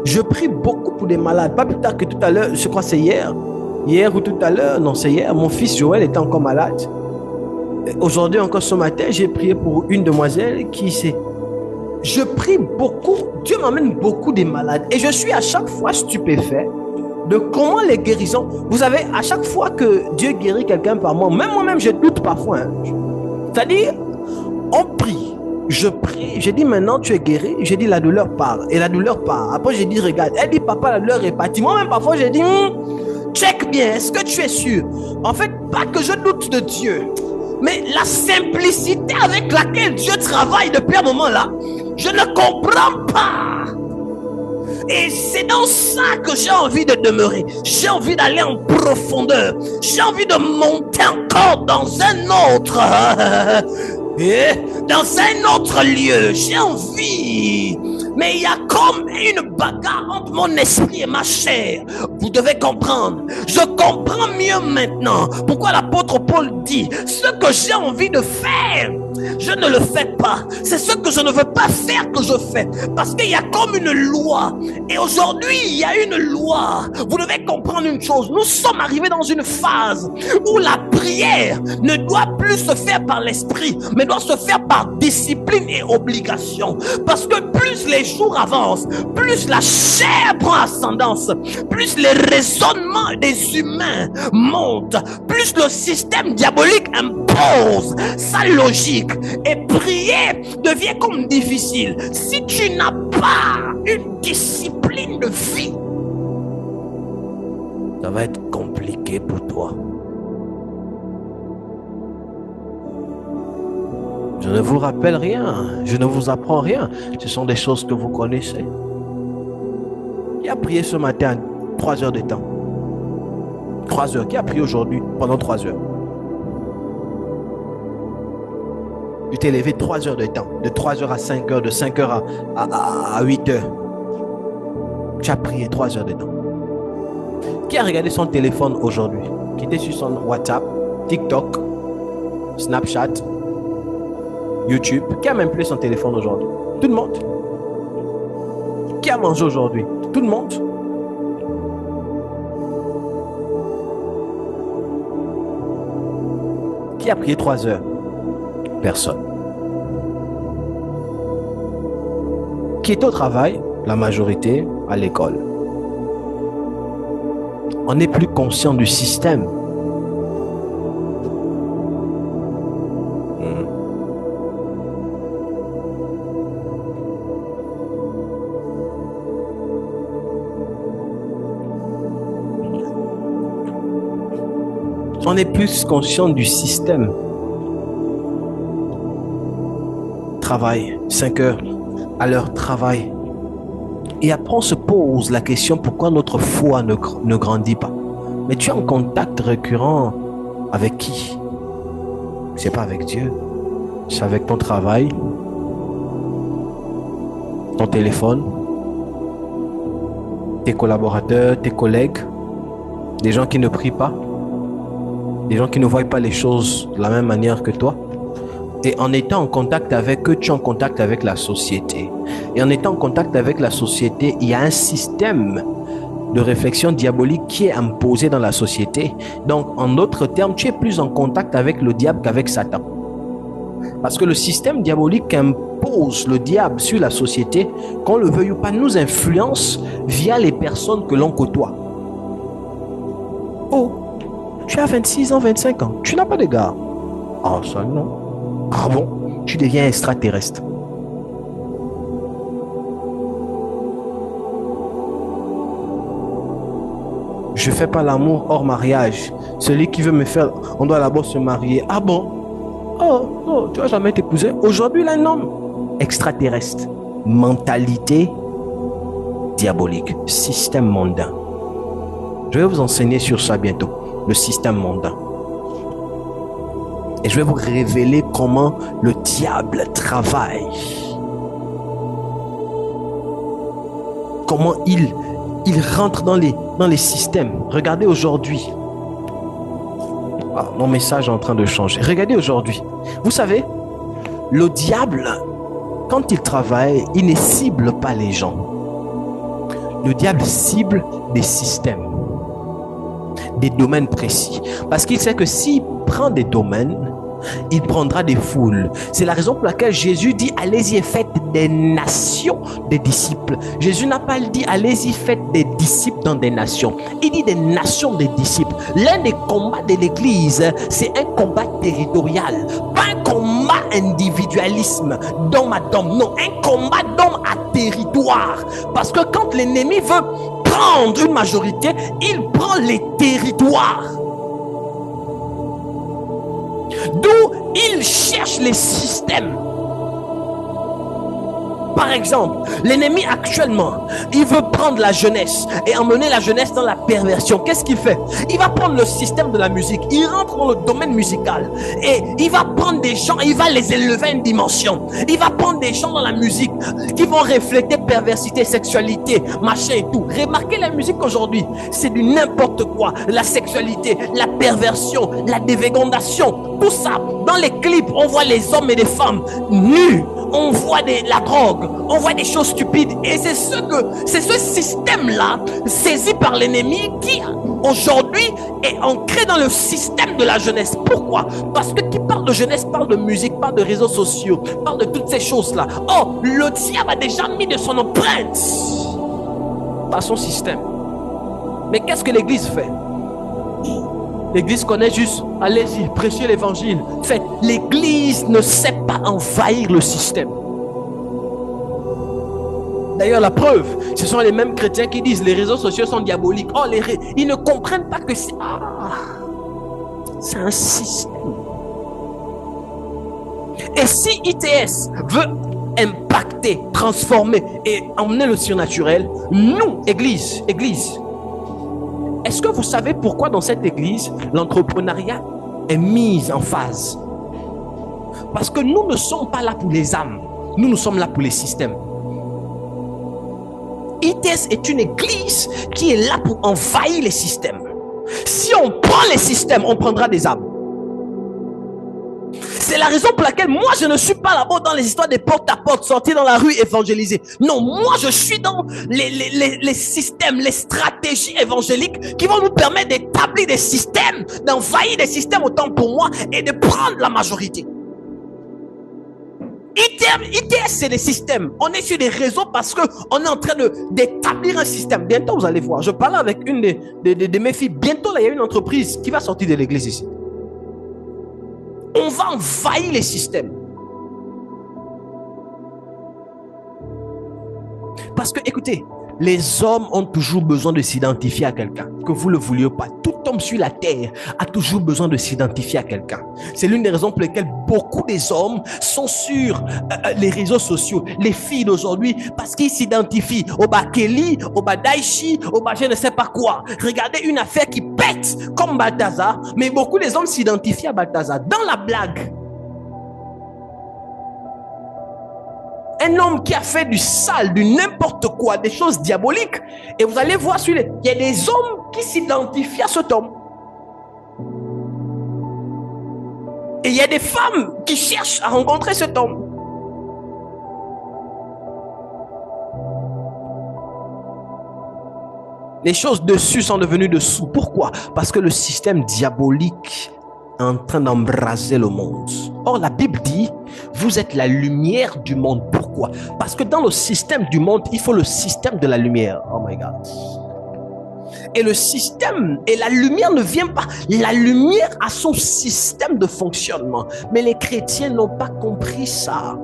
Je prie beaucoup pour des malades. Pas plus tard que tout à l'heure, je crois que c'est hier. Hier ou tout à l'heure, non, c'est hier. Mon fils Joël était encore malade. Aujourd'hui, encore ce matin, j'ai prié pour une demoiselle qui s'est... Je prie beaucoup. Dieu m'amène beaucoup des malades. Et je suis à chaque fois stupéfait de comment les guérisons. Vous savez, à chaque fois que Dieu guérit quelqu'un par moi-même je doute parfois. Hein. C'est-à-dire, on prie, je prie, j'ai dit maintenant tu es guéri, j'ai dit la douleur part, et la douleur part. Après j'ai dit regarde, elle dit papa la douleur est partie. Moi-même parfois j'ai dit check bien, est-ce que tu es sûr? En fait, pas que je doute de Dieu, mais la simplicité avec laquelle Dieu travaille depuis un moment là, je ne comprends pas. Et c'est dans ça que j'ai envie de demeurer. J'ai envie d'aller en profondeur. J'ai envie de monter encore dans un autre lieu. J'ai envie. Mais il y a comme une bagarre entre mon esprit et ma chair. Vous devez comprendre. Je comprends mieux maintenant pourquoi l'apôtre Paul dit ce que j'ai envie de faire, je ne le fais pas. C'est ce que je ne veux pas faire que je fais. Parce qu'il y a comme une loi. Et aujourd'hui, il y a une loi. Vous devez comprendre une chose. Nous sommes arrivés dans une phase où la prière ne doit plus se faire par l'esprit, mais doit se faire par discipline et obligation. Parce que plus les jours avancent, plus la chair prend ascendance, plus les raisonnements des humains montent, plus le système diabolique impose sa logique. Et prier devient comme difficile si tu n'as pas une discipline de vie. Ça va être compliqué pour toi. Je ne vous rappelle rien, je ne vous apprends rien. Ce sont des choses que vous connaissez. Qui a prié ce matin 3 heures de temps? 3 heures. Qui a prié aujourd'hui pendant 3 heures? Tu t'es levé 3 heures de temps, de 3 heures à 5 heures, de 5 heures à 8 heures. Tu as prié 3 heures de temps. Qui a regardé son téléphone aujourd'hui? Qui était sur son WhatsApp, TikTok, Snapchat, YouTube? Qui a même pris son téléphone aujourd'hui? Tout le monde. Qui a mangé aujourd'hui? Tout le monde. Qui a prié 3 heures? Personne. Qui est au travail? La majorité à l'école. On n'est plus conscient du système. On est plus conscient du système. Travail, 5 heures à leur travail. Et après, on se pose la question pourquoi notre foi ne grandit pas. Mais tu es en contact récurrent avec qui? C'est pas avec Dieu. C'est avec ton travail, ton téléphone, tes collaborateurs, tes collègues, des gens qui ne prient pas, des gens qui ne voient pas les choses de la même manière que toi. Et en étant en contact avec eux, tu es en contact avec la société. Et en étant en contact avec la société, il y a un système de réflexion diabolique qui est imposé dans la société. Donc, en d'autres termes, tu es plus en contact avec le diable qu'avec Satan. Parce que le système diabolique impose le diable sur la société, qu'on le veuille ou pas, nous influence via les personnes que l'on côtoie. Oh, tu as 26 ans, 25 ans, tu n'as pas de gars. Oh, ça non. Ah bon, tu deviens extraterrestre. Je ne fais pas l'amour hors mariage. Celui qui veut me faire, on doit d'abord se marier. Ah bon? Oh, non, tu vas jamais t'épouser. Aujourd'hui, là, un homme extraterrestre. Mentalité diabolique. Système mondain. Je vais vous enseigner sur ça bientôt. Le système mondain. Et je vais vous révéler comment le diable travaille. Comment il rentre dans les systèmes. Regardez aujourd'hui. Ah, mon message est en train de changer. Regardez aujourd'hui. Vous savez, le diable, quand il travaille, il ne cible pas les gens. Le diable cible des systèmes, des domaines précis. Parce qu'il sait que s'il prend des domaines, il prendra des foules. C'est la raison pour laquelle Jésus dit allez-y et faites des nations des disciples. Jésus n'a pas dit allez-y faites des disciples dans des nations. Il dit des nations des disciples. L'un des combats de l'église, c'est un combat territorial, pas un combat individualisme d'homme à homme, non, un combat d'homme à territoire. Parce que quand l'ennemi veut prendre une majorité, il prend les territoires. D'où il cherche les systèmes. Par exemple, l'ennemi actuellement, il veut prendre la jeunesse et emmener la jeunesse dans la perversion. Qu'est-ce qu'il fait? Il va prendre le système de la musique, il rentre dans le domaine musical et il va prendre des gens, il va les élever à une dimension. Il va prendre des gens dans la musique qui vont refléter perversité, sexualité, machin et tout. Remarquez la musique aujourd'hui, c'est du n'importe quoi. La sexualité, la perversion, la dévégondation, tout ça. Dans les clips, on voit les hommes et les femmes nus. On voit la drogue, on voit des choses stupides. Et c'est ce système-là, saisi par l'ennemi, qui aujourd'hui est ancré dans le système de la jeunesse. Pourquoi? Parce que qui parle de jeunesse parle de musique, parle de réseaux sociaux, parle de toutes ces choses-là. Oh, le diable a déjà mis de son empreinte par son système. Mais qu'est-ce que l'église fait? L'église connaît juste, allez-y, prêchez l'évangile. Faites. L'église ne sait pas envahir le système. D'ailleurs, la preuve, ce sont les mêmes chrétiens qui disent les réseaux sociaux sont diaboliques. Oh, ils ne comprennent pas que c'est un système. Et si ITS veut impacter, transformer et emmener le surnaturel, nous, église, est-ce que vous savez pourquoi dans cette église, l'entrepreneuriat est mis en phase? Parce que nous ne sommes pas là pour les âmes. Nous sommes là pour les systèmes. ITS est une église qui est là pour envahir les systèmes. Si on prend les systèmes, on prendra des âmes. C'est la raison pour laquelle moi je ne suis pas là-bas dans les histoires de porte à porte, sortir dans la rue, évangéliser. Non, moi je suis dans les systèmes, les stratégies évangéliques qui vont nous permettre d'établir des systèmes, d'envahir des systèmes autant pour moi et de prendre la majorité. ITS c'est des systèmes. On est sur des réseaux parce qu'on est en train d'établir un système. Bientôt vous allez voir, je parlais avec une de mes filles. Bientôt là il y a une entreprise qui va sortir de l'église ici. On va envahir les systèmes. Parce que, écoutez, les hommes ont toujours besoin de s'identifier à quelqu'un. Que vous le vouliez pas, tout homme sur la terre a toujours besoin de s'identifier à quelqu'un. C'est l'une des raisons pour lesquelles beaucoup des hommes sont sur les réseaux sociaux. Les filles d'aujourd'hui, parce qu'ils s'identifient au Bakeli, au Badaishi, au je ne sais pas quoi. Regardez une affaire qui pète comme Balthazar, mais beaucoup des hommes s'identifient à Balthazar. Dans la blague, un homme qui a fait du sale, du n'importe quoi, des choses diaboliques. Et vous allez voir, il y a des hommes qui s'identifient à cet homme. Et il y a des femmes qui cherchent à rencontrer cet homme. Les choses dessus sont devenues dessous. Pourquoi? Parce que le système diabolique en train d'embraser le monde. Or, la Bible dit, vous êtes la lumière du monde. Pourquoi? Parce que dans le système du monde, il faut le système de la lumière. Oh my God. Et le système et la lumière ne vient pas. La lumière a son système de fonctionnement. Mais les chrétiens n'ont pas compris ça.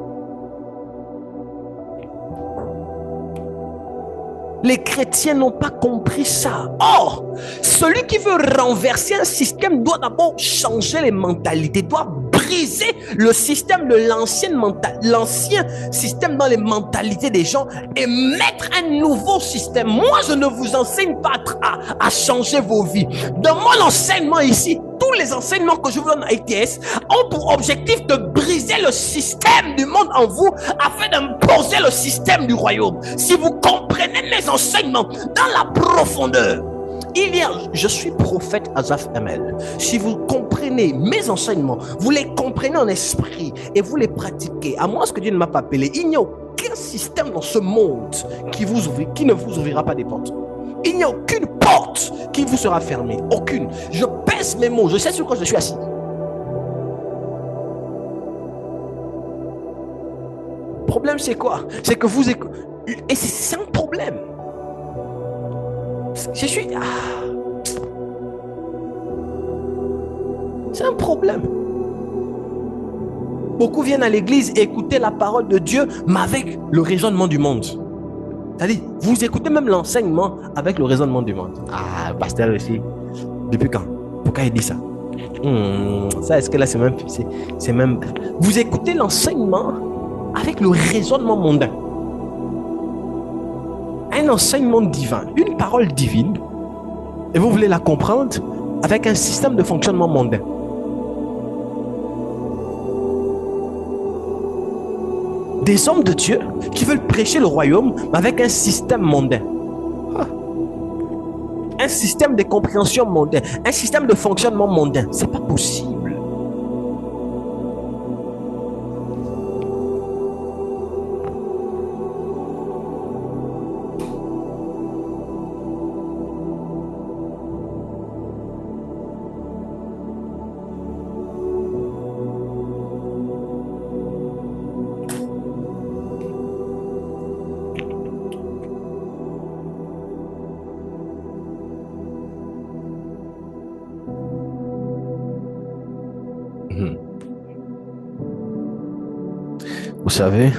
Les chrétiens n'ont pas compris ça. Or, celui qui veut renverser un système doit d'abord changer les mentalités, doit briser le système de l'ancien système dans les mentalités des gens et mettre un nouveau système. Moi, je ne vous enseigne pas à changer vos vies. Dans mon enseignement ici, tous les enseignements que je vous donne à ITS ont pour objectif de briser le système du monde en vous afin d'imposer le système du royaume. Si vous comprenez mes enseignements dans la profondeur, je suis prophète Azaf Amel. Si vous comprenez mes enseignements, vous les comprenez en esprit et vous les pratiquez, à moins que Dieu ne m'a pas appelé, il n'y a aucun système dans ce monde qui ne vous ouvrira pas des portes. Il n'y a aucune porte qui vous sera fermée. Aucune. Je pèse mes mots. Je sais sur quoi je suis assis. problème, c'est quoi? C'est que vous écoutez. Et c'est un problème. Je suis. C'est un problème. Beaucoup viennent à l'église écouter la parole de Dieu, mais avec le raisonnement du monde. C'est-à-dire, vous écoutez même l'enseignement avec le raisonnement du monde. Pasteur aussi. Depuis quand? Pourquoi il dit ça? Ça, est-ce que là, c'est même... Vous écoutez l'enseignement avec le raisonnement mondain. Un enseignement divin, une parole divine, et vous voulez la comprendre avec un système de fonctionnement mondain. Des hommes de Dieu qui veulent prêcher le royaume, mais avec un système mondain. Un système de compréhension mondain, un système de fonctionnement mondain. C'est pas possible. Vous savez,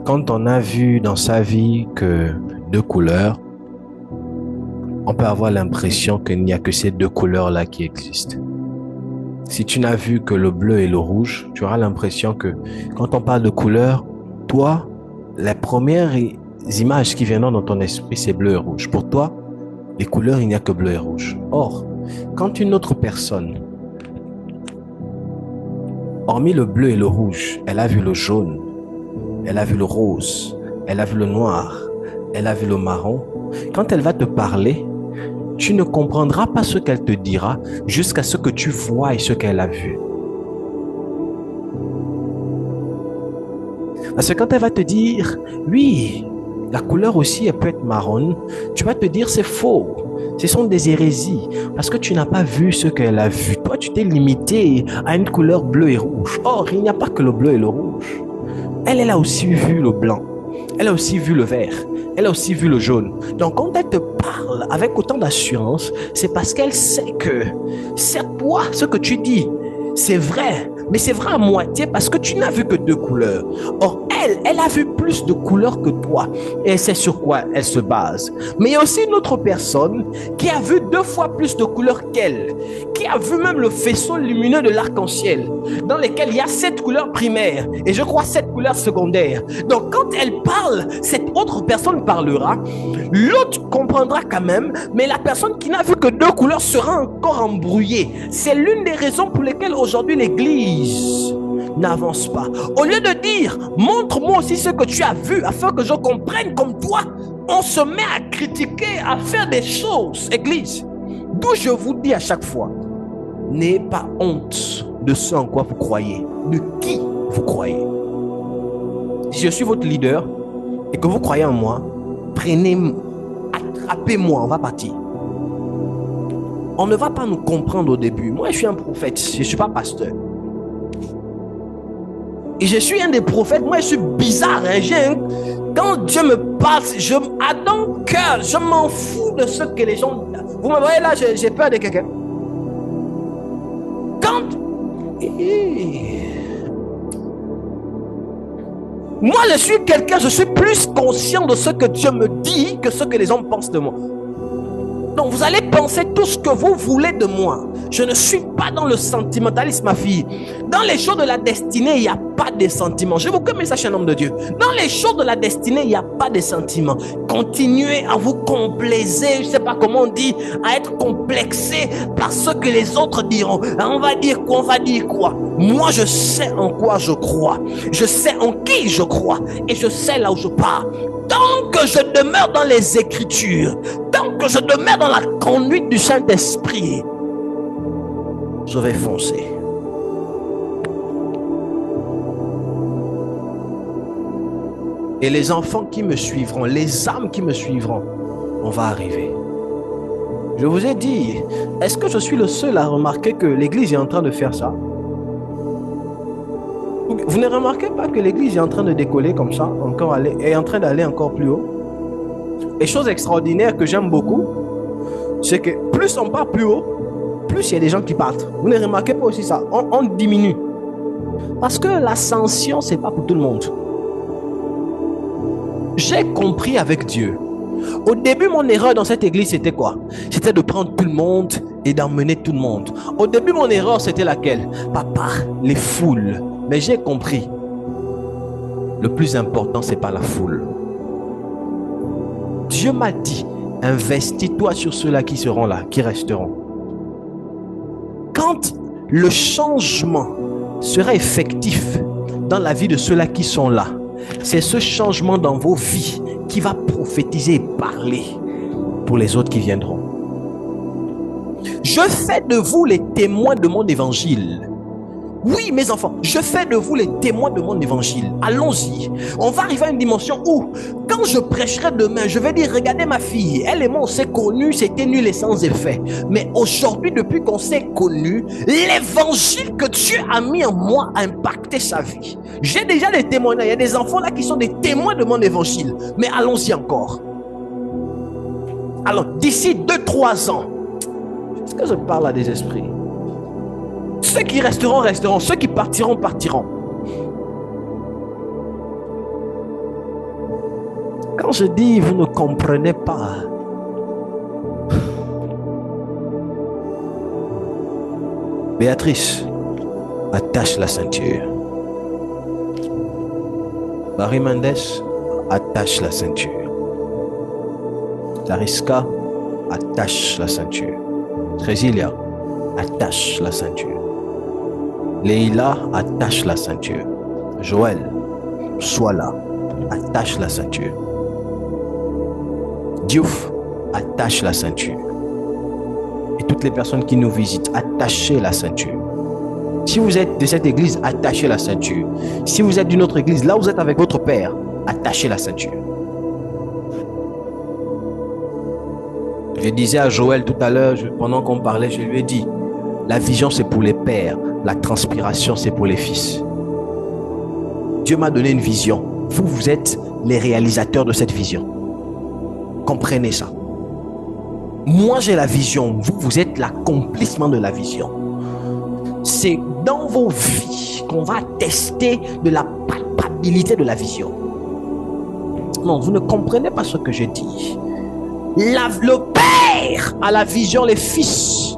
quand on a vu dans sa vie que 2 couleurs, on peut avoir l'impression qu'il n'y a que ces 2 couleurs-là qui existent. Si tu n'as vu que le bleu et le rouge, tu auras l'impression que quand on parle de couleurs, toi, les premières images qui viendront dans ton esprit, c'est bleu et rouge. Pour toi, les couleurs, il n'y a que bleu et rouge. Or, quand une autre personne, hormis le bleu et le rouge, elle a vu le jaune, elle a vu le rose, elle a vu le noir, elle a vu le marron. Quand elle va te parler, tu ne comprendras pas ce qu'elle te dira jusqu'à ce que tu vois et ce qu'elle a vu. Parce que quand elle va te dire, oui, la couleur aussi, elle peut être marron, tu vas te dire, c'est faux. Ce sont des hérésies parce que tu n'as pas vu ce qu'elle a vu. Toi, tu t'es limité à une couleur bleue et rouge. Or, il n'y a pas que le bleu et le rouge. Elle a aussi vu le blanc. Elle a aussi vu le vert. Elle a aussi vu le jaune. Donc, quand elle te parle avec autant d'assurance, c'est parce qu'elle sait que c'est toi, ce que tu dis, c'est vrai. Mais c'est vrai à moitié parce que tu n'as vu que 2 couleurs. Or, elle a vu plus de couleurs que toi. Et c'est sur quoi elle se base. Mais il y a aussi une autre personne qui a vu 2 fois plus de couleurs qu'elle. Qui a vu même le faisceau lumineux de l'arc-en-ciel. Dans lequel il y a 7 couleurs primaires. Et je crois 7 couleurs secondaires. Donc quand elle parle, cette autre personne parlera. L'autre comprendra quand même. Mais la personne qui n'a vu que 2 couleurs sera encore embrouillée. C'est l'une des raisons pour lesquelles aujourd'hui l'Église n'avance pas. Au lieu de dire, montre-moi aussi ce que tu as vu afin que je comprenne comme toi, on se met à critiquer, à faire des choses. Église, d'où je vous dis à chaque fois, n'ayez pas honte de ce en quoi vous croyez, de qui vous croyez. Si je suis votre leader et que vous croyez en moi, attrapez-moi, on va partir. On ne va pas nous comprendre au début. Moi, je suis un prophète, je ne suis pas pasteur. Et je suis un des prophètes. Moi, je suis bizarre. Quand Dieu me parle, à ton cœur, je m'en fous de ce que les gens... Vous me voyez là, j'ai peur de quelqu'un. Quand... Moi, je suis quelqu'un, je suis plus conscient de ce que Dieu me dit que ce que les gens pensent de moi. Donc, vous allez penser tout ce que vous voulez de moi. Je ne suis pas dans le sentimentalisme, ma fille. Dans les choses de la destinée, il n'y a pas de sentiments. Je vous connais ça, je suis un homme de Dieu. Dans les choses de la destinée, il n'y a pas de sentiments. Continuez à vous complaiser, je ne sais pas comment on dit, à être complexé par ce que les autres diront. On va dire quoi, on va dire quoi. Moi, je sais en quoi je crois. Je sais en qui je crois. Et je sais là où je pars. Tant que je demeure dans les Écritures, tant que je demeure dans la conduite du Saint-Esprit, je vais foncer. Et les enfants qui me suivront, les âmes qui me suivront, on va arriver. Je vous ai dit, est-ce que je suis le seul à remarquer que l'Église est en train de faire ça? Vous ne remarquez pas que l'église est en train de décoller comme ça, est en train d'aller encore plus haut? Et chose extraordinaire que j'aime beaucoup, c'est que plus on part plus haut, plus il y a des gens qui partent. Vous ne remarquez pas aussi ça? On diminue. Parce que l'ascension, ce n'est pas pour tout le monde. J'ai compris avec Dieu. Au début, mon erreur dans cette église, c'était quoi? C'était de prendre tout le monde et d'emmener tout le monde. Au début, mon erreur, c'était laquelle? Papa, les foules. Mais j'ai compris. Le plus important, ce n'est pas la foule. Dieu m'a dit, investis-toi sur ceux-là qui seront là, qui resteront. Quand le changement sera effectif dans la vie de ceux-là qui sont là, c'est ce changement dans vos vies qui va prophétiser et parler pour les autres qui viendront. Je fais de vous les témoins de mon évangile. Oui, mes enfants, je fais de vous les témoins de mon évangile. Allons-y. On va arriver à une dimension où, quand je prêcherai demain, je vais dire, regardez ma fille, elle et moi on s'est connus, c'était nul et sans effet. Mais aujourd'hui, depuis qu'on s'est connus, l'évangile que Dieu a mis en moi a impacté sa vie. J'ai déjà des témoignages, il y a des enfants là qui sont des témoins de mon évangile. Mais allons-y encore. Alors, d'ici 2-3 ans, est-ce que je parle à des esprits? Ceux qui resteront, resteront. Ceux qui partiront, partiront. Quand je dis vous ne comprenez pas, Béatrice, attache la ceinture. Marie Mendes, attache la ceinture. Lariska, attache la ceinture. Trésilia, attache la ceinture. Leïla, attache la ceinture. Joël, sois là, attache la ceinture. Diouf, attache la ceinture. Et toutes les personnes qui nous visitent, attachez la ceinture. Si vous êtes de cette église, attachez la ceinture. Si vous êtes d'une autre église, là où vous êtes avec votre père, attachez la ceinture. Je disais à Joël tout à l'heure, pendant qu'on parlait, je lui ai dit, la vision c'est pour les pères, la transpiration c'est pour les fils. Dieu m'a donné une vision. Vous, vous êtes les réalisateurs de cette vision. Comprenez ça. Moi j'ai la vision, vous, vous êtes l'accomplissement de la vision. C'est dans vos vies qu'on va tester de la palpabilité de la vision. Non, vous ne comprenez pas ce que je dis. Le père a la vision, les fils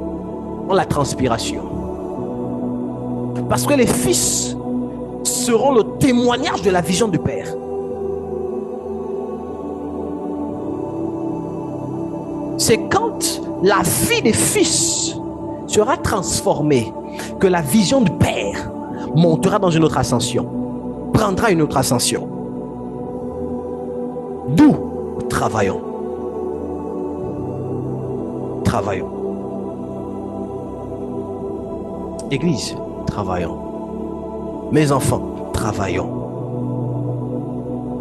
ont la transpiration. Parce que les fils seront le témoignage de la vision du père. C'est quand la vie des fils sera transformée que la vision du père montera dans une autre ascension, prendra une autre ascension. D'où travaillons. Travaillons. Église, travaillons. Mes enfants, travaillons.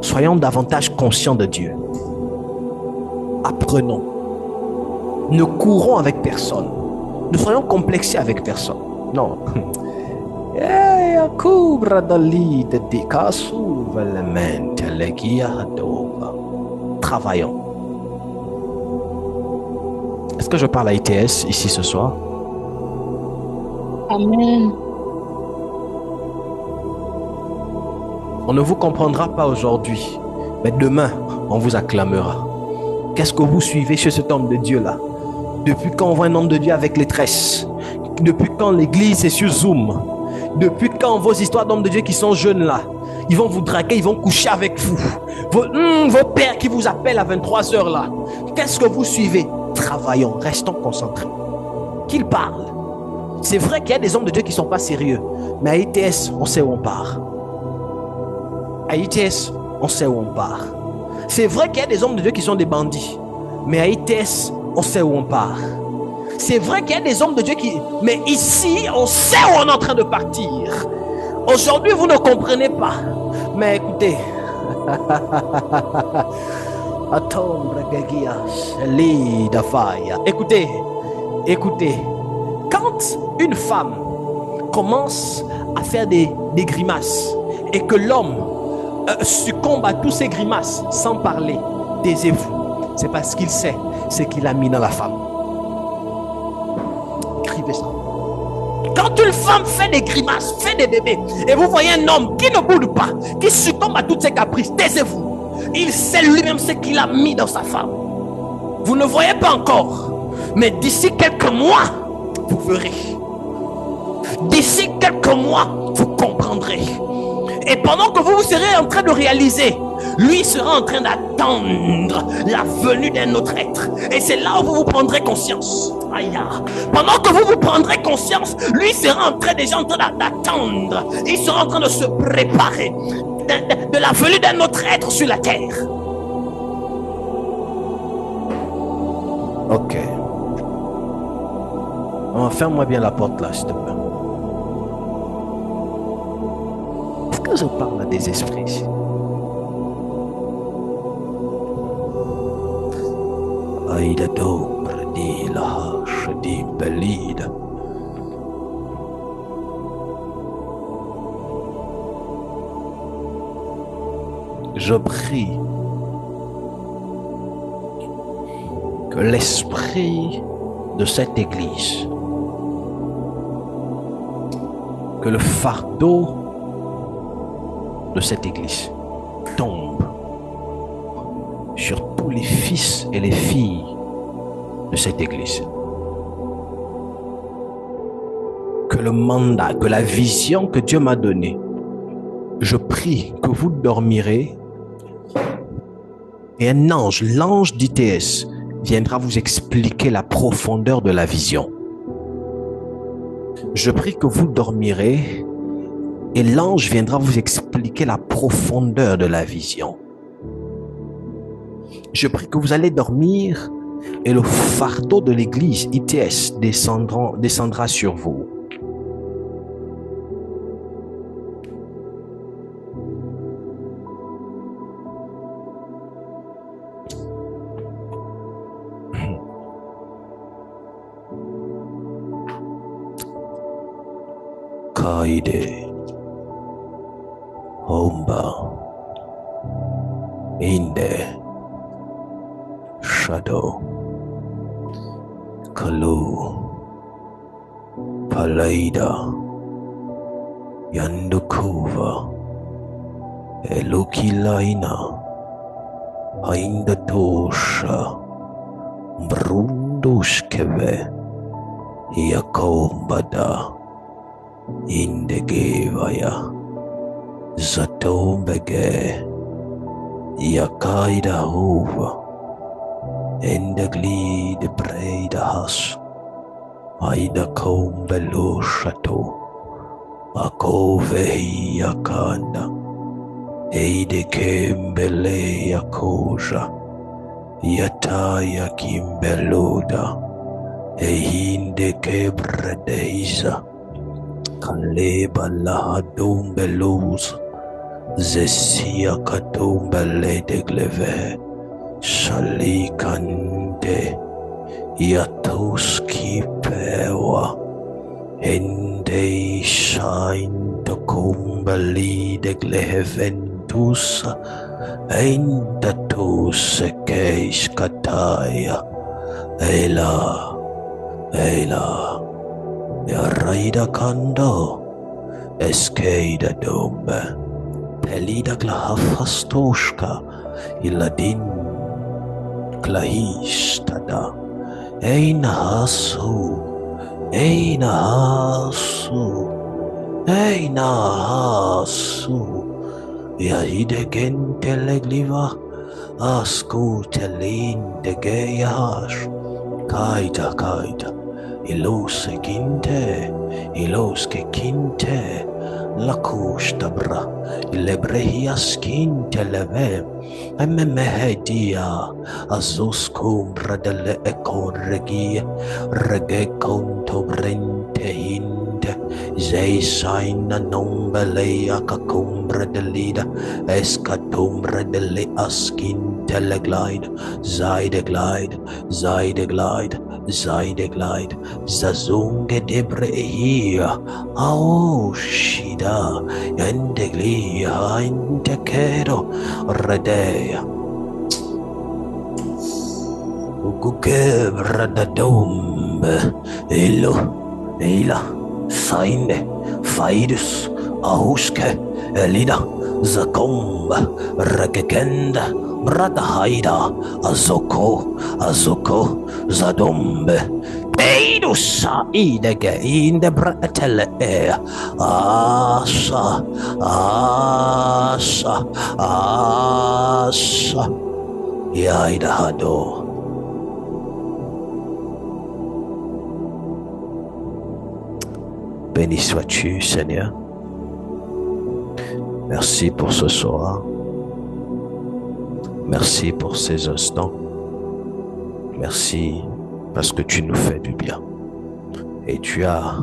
Soyons davantage conscients de Dieu. Apprenons. Ne courons avec personne. Ne soyons complexés avec personne. Non. Travaillons. Est-ce que je parle à ITS ici ce soir? Amen. On ne vous comprendra pas aujourd'hui, mais demain, on vous acclamera. Qu'est-ce que vous suivez chez cet homme de Dieu-là? Depuis quand on voit un homme de Dieu avec les tresses? Depuis quand l'église est sur Zoom? Depuis quand vos histoires d'hommes de Dieu qui sont jeunes là, ils vont vous draguer, ils vont coucher avec vous? Vos pères qui vous appellent à 23h là, qu'est-ce que vous suivez? Travaillons, restons concentrés. Qu'ils parlent. C'est vrai qu'il y a des hommes de Dieu qui ne sont pas sérieux, mais à ITS, on sait où on part. À ITS, on sait où on part. C'est vrai qu'il y a des hommes de Dieu qui sont des bandits, mais à ITS, on sait où on part. C'est vrai qu'il y a des hommes de Dieu qui... Mais ici, on sait où on est en train de partir. Aujourd'hui, vous ne comprenez pas. Mais écoutez... Écoutez, écoutez. Quand une femme commence à faire des grimaces, et que l'homme succombe à tous ces grimaces sans parler, taisez-vous. C'est parce qu'il sait ce qu'il a mis dans la femme. Écrivez ça. Quand une femme fait des grimaces, fait des bébés, et vous voyez un homme qui ne boude pas, qui succombe à toutes ses caprices, taisez-vous. Il sait lui-même ce qu'il a mis dans sa femme. Vous ne voyez pas encore, mais d'ici quelques mois, vous verrez. D'ici quelques mois, vous comprendrez. Et pendant que vous serez en train de réaliser, lui sera en train d'attendre la venue d'un autre être. Et c'est là où vous vous prendrez conscience. Aïe. Pendant que vous vous prendrez conscience, lui sera déjà en train d'attendre. Il sera en train de se préparer de la venue d'un autre être sur la terre. Ok. Ferme-moi bien la porte là, s'il te plaît. Est-ce que je parle à des esprits ici? Aïda d'ombre dit la hache dit belide. Je prie que l'esprit de cette église, que le fardeau de cette église tombe sur tous les fils et les filles de cette église. Que le mandat, que la vision que Dieu m'a donnée, je prie que vous dormirez et un ange, l'ange d'ITS, viendra vous expliquer la profondeur de la vision. Je prie que vous dormirez et l'ange viendra vous expliquer la profondeur de la vision. Je prie que vous allez dormir et le fardeau de l'église ITS descendra sur vous. Kaide Omba Inde Shadow Kalu Palaida Yandukuva Elukilaina Ainda Tosha Brundushkeve Yakombada Indegevaya Zatombege Yakaida Hova Endegli de Breda Has Aida Kombelo Shato Akove Yakanda Eide Kembele Yakoja Yataya Kimbeloda Ehinde Kebredeiza Kaleba lahadumbelouz Zesia katumbele de gleve Shalikande Yatoski pewa Ende shain tokumbeli de gleventus Eindatus ekeish kataya Ela Ya raida kando Eskeida dombe Pelida glahafastoshka Iladin Klahistada Eina hasu Yahide gente legliva Asku telin de geyash Kaida Ilos que quinte, la couche d'abra, lebrehias quinte leve, mehedia, azoscumbra delle econ regie, rege conto brente hinde, Zeisaina nombelea kakumbre de lida, escatumbre de le askin teleglide, Zaide glide, Zaide glide, Zaide glide, Zazunge debrehia, Ao shida, Endeglia, Intekero, Redea. Ukukebra da dombe, Elo, Eila, Sainde, Faidus, Ahuske, Elida, Zakomba, Rekekenda, Brada Haida, Azoko, Azoko, Zadombe, Eidusa, Idege, Inde Bratele, Asa, Asa, Asa, Yaida Hado. Béni sois-tu, Seigneur. Merci pour ce soir. Merci pour ces instants. Merci parce que tu nous fais du bien. Et tu as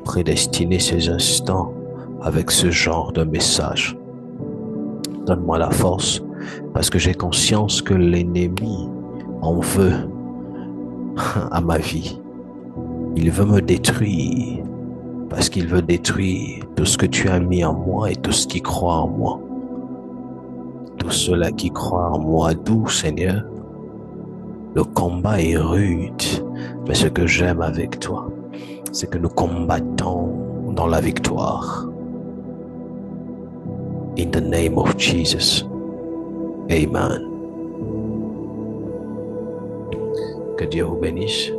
prédestiné ces instants avec ce genre de message. Donne-moi la force parce que j'ai conscience que l'ennemi en veut à ma vie. Il veut me détruire. Parce qu'il veut détruire tout ce que tu as mis en moi et tout ce qui croit en moi. Tout cela qui croit en moi, doux Seigneur. Le combat est rude, mais ce que j'aime avec toi, c'est que nous combattons dans la victoire. In the name of Jesus. Amen. Que Dieu vous bénisse.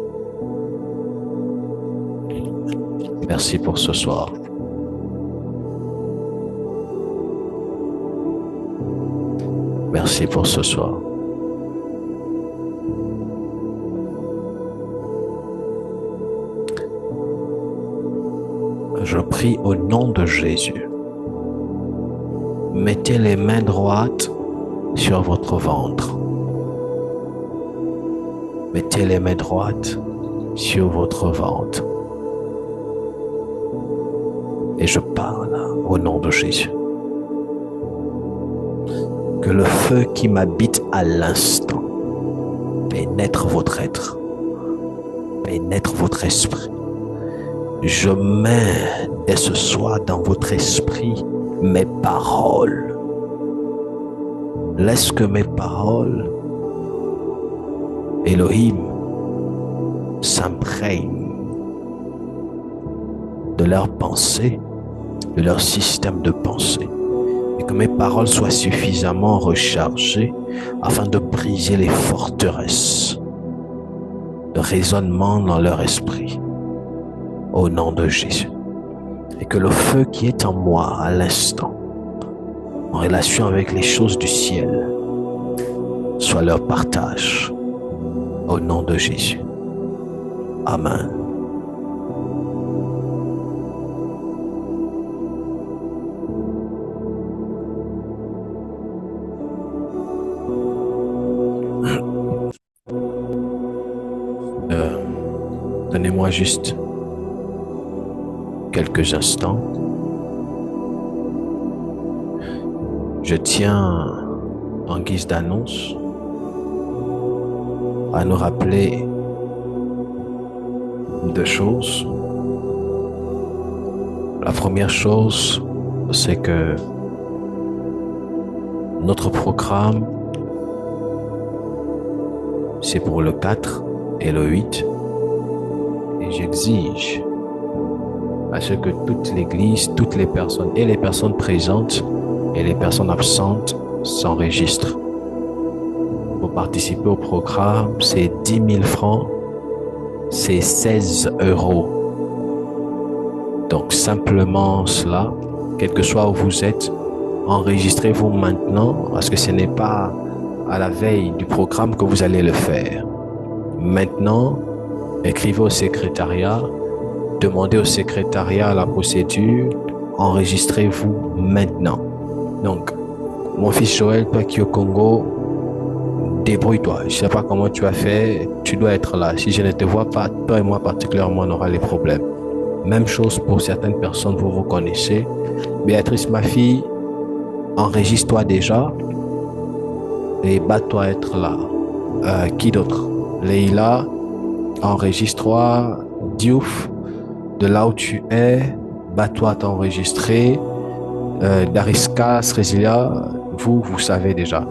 Merci pour ce soir. Merci pour ce soir. Je prie au nom de Jésus. Mettez les mains droites sur votre ventre. Mettez les mains droites sur votre ventre. Et je parle au nom de Jésus. Que le feu qui m'habite à l'instant pénètre votre être, pénètre votre esprit. Je mets dès ce soir dans votre esprit mes paroles. Laisse que mes paroles, Elohim, s'imprègnent de leurs pensées, de leur système de pensée, et que mes paroles soient suffisamment rechargées afin de briser les forteresses de raisonnement dans leur esprit, au nom de Jésus. Et que le feu qui est en moi à l'instant, en relation avec les choses du ciel, soit leur partage, au nom de Jésus. Amen. Donnez-moi juste quelques instants. Je tiens, en guise d'annonce, à nous rappeler deux choses. La première chose, c'est que notre programme, c'est pour le 4 et le 8. Et j'exige à ce que toute l'Église, toutes les personnes, et les personnes présentes et les personnes absentes s'enregistrent. Pour participer au programme, c'est 10 000 francs, c'est 16 €. Donc simplement cela, quel que soit où vous êtes, enregistrez-vous maintenant parce que ce n'est pas à la veille du programme que vous allez le faire. Maintenant, écrivez au secrétariat, demandez au secrétariat la procédure, enregistrez-vous maintenant. Donc, mon fils Joël, toi qui es au Congo, débrouille-toi. Je ne sais pas comment tu as fait, tu dois être là. Si je ne te vois pas, toi et moi particulièrement, on aura les problèmes. Même chose pour certaines personnes, vous connaissez. Béatrice, ma fille, enregistre-toi déjà et bats-toi à être là. Qui d'autre? Leïla, enregistre-toi. Diouf, de là où tu es, bats-toi à t'enregistrer. Dariska, Srezilia, vous savez déjà.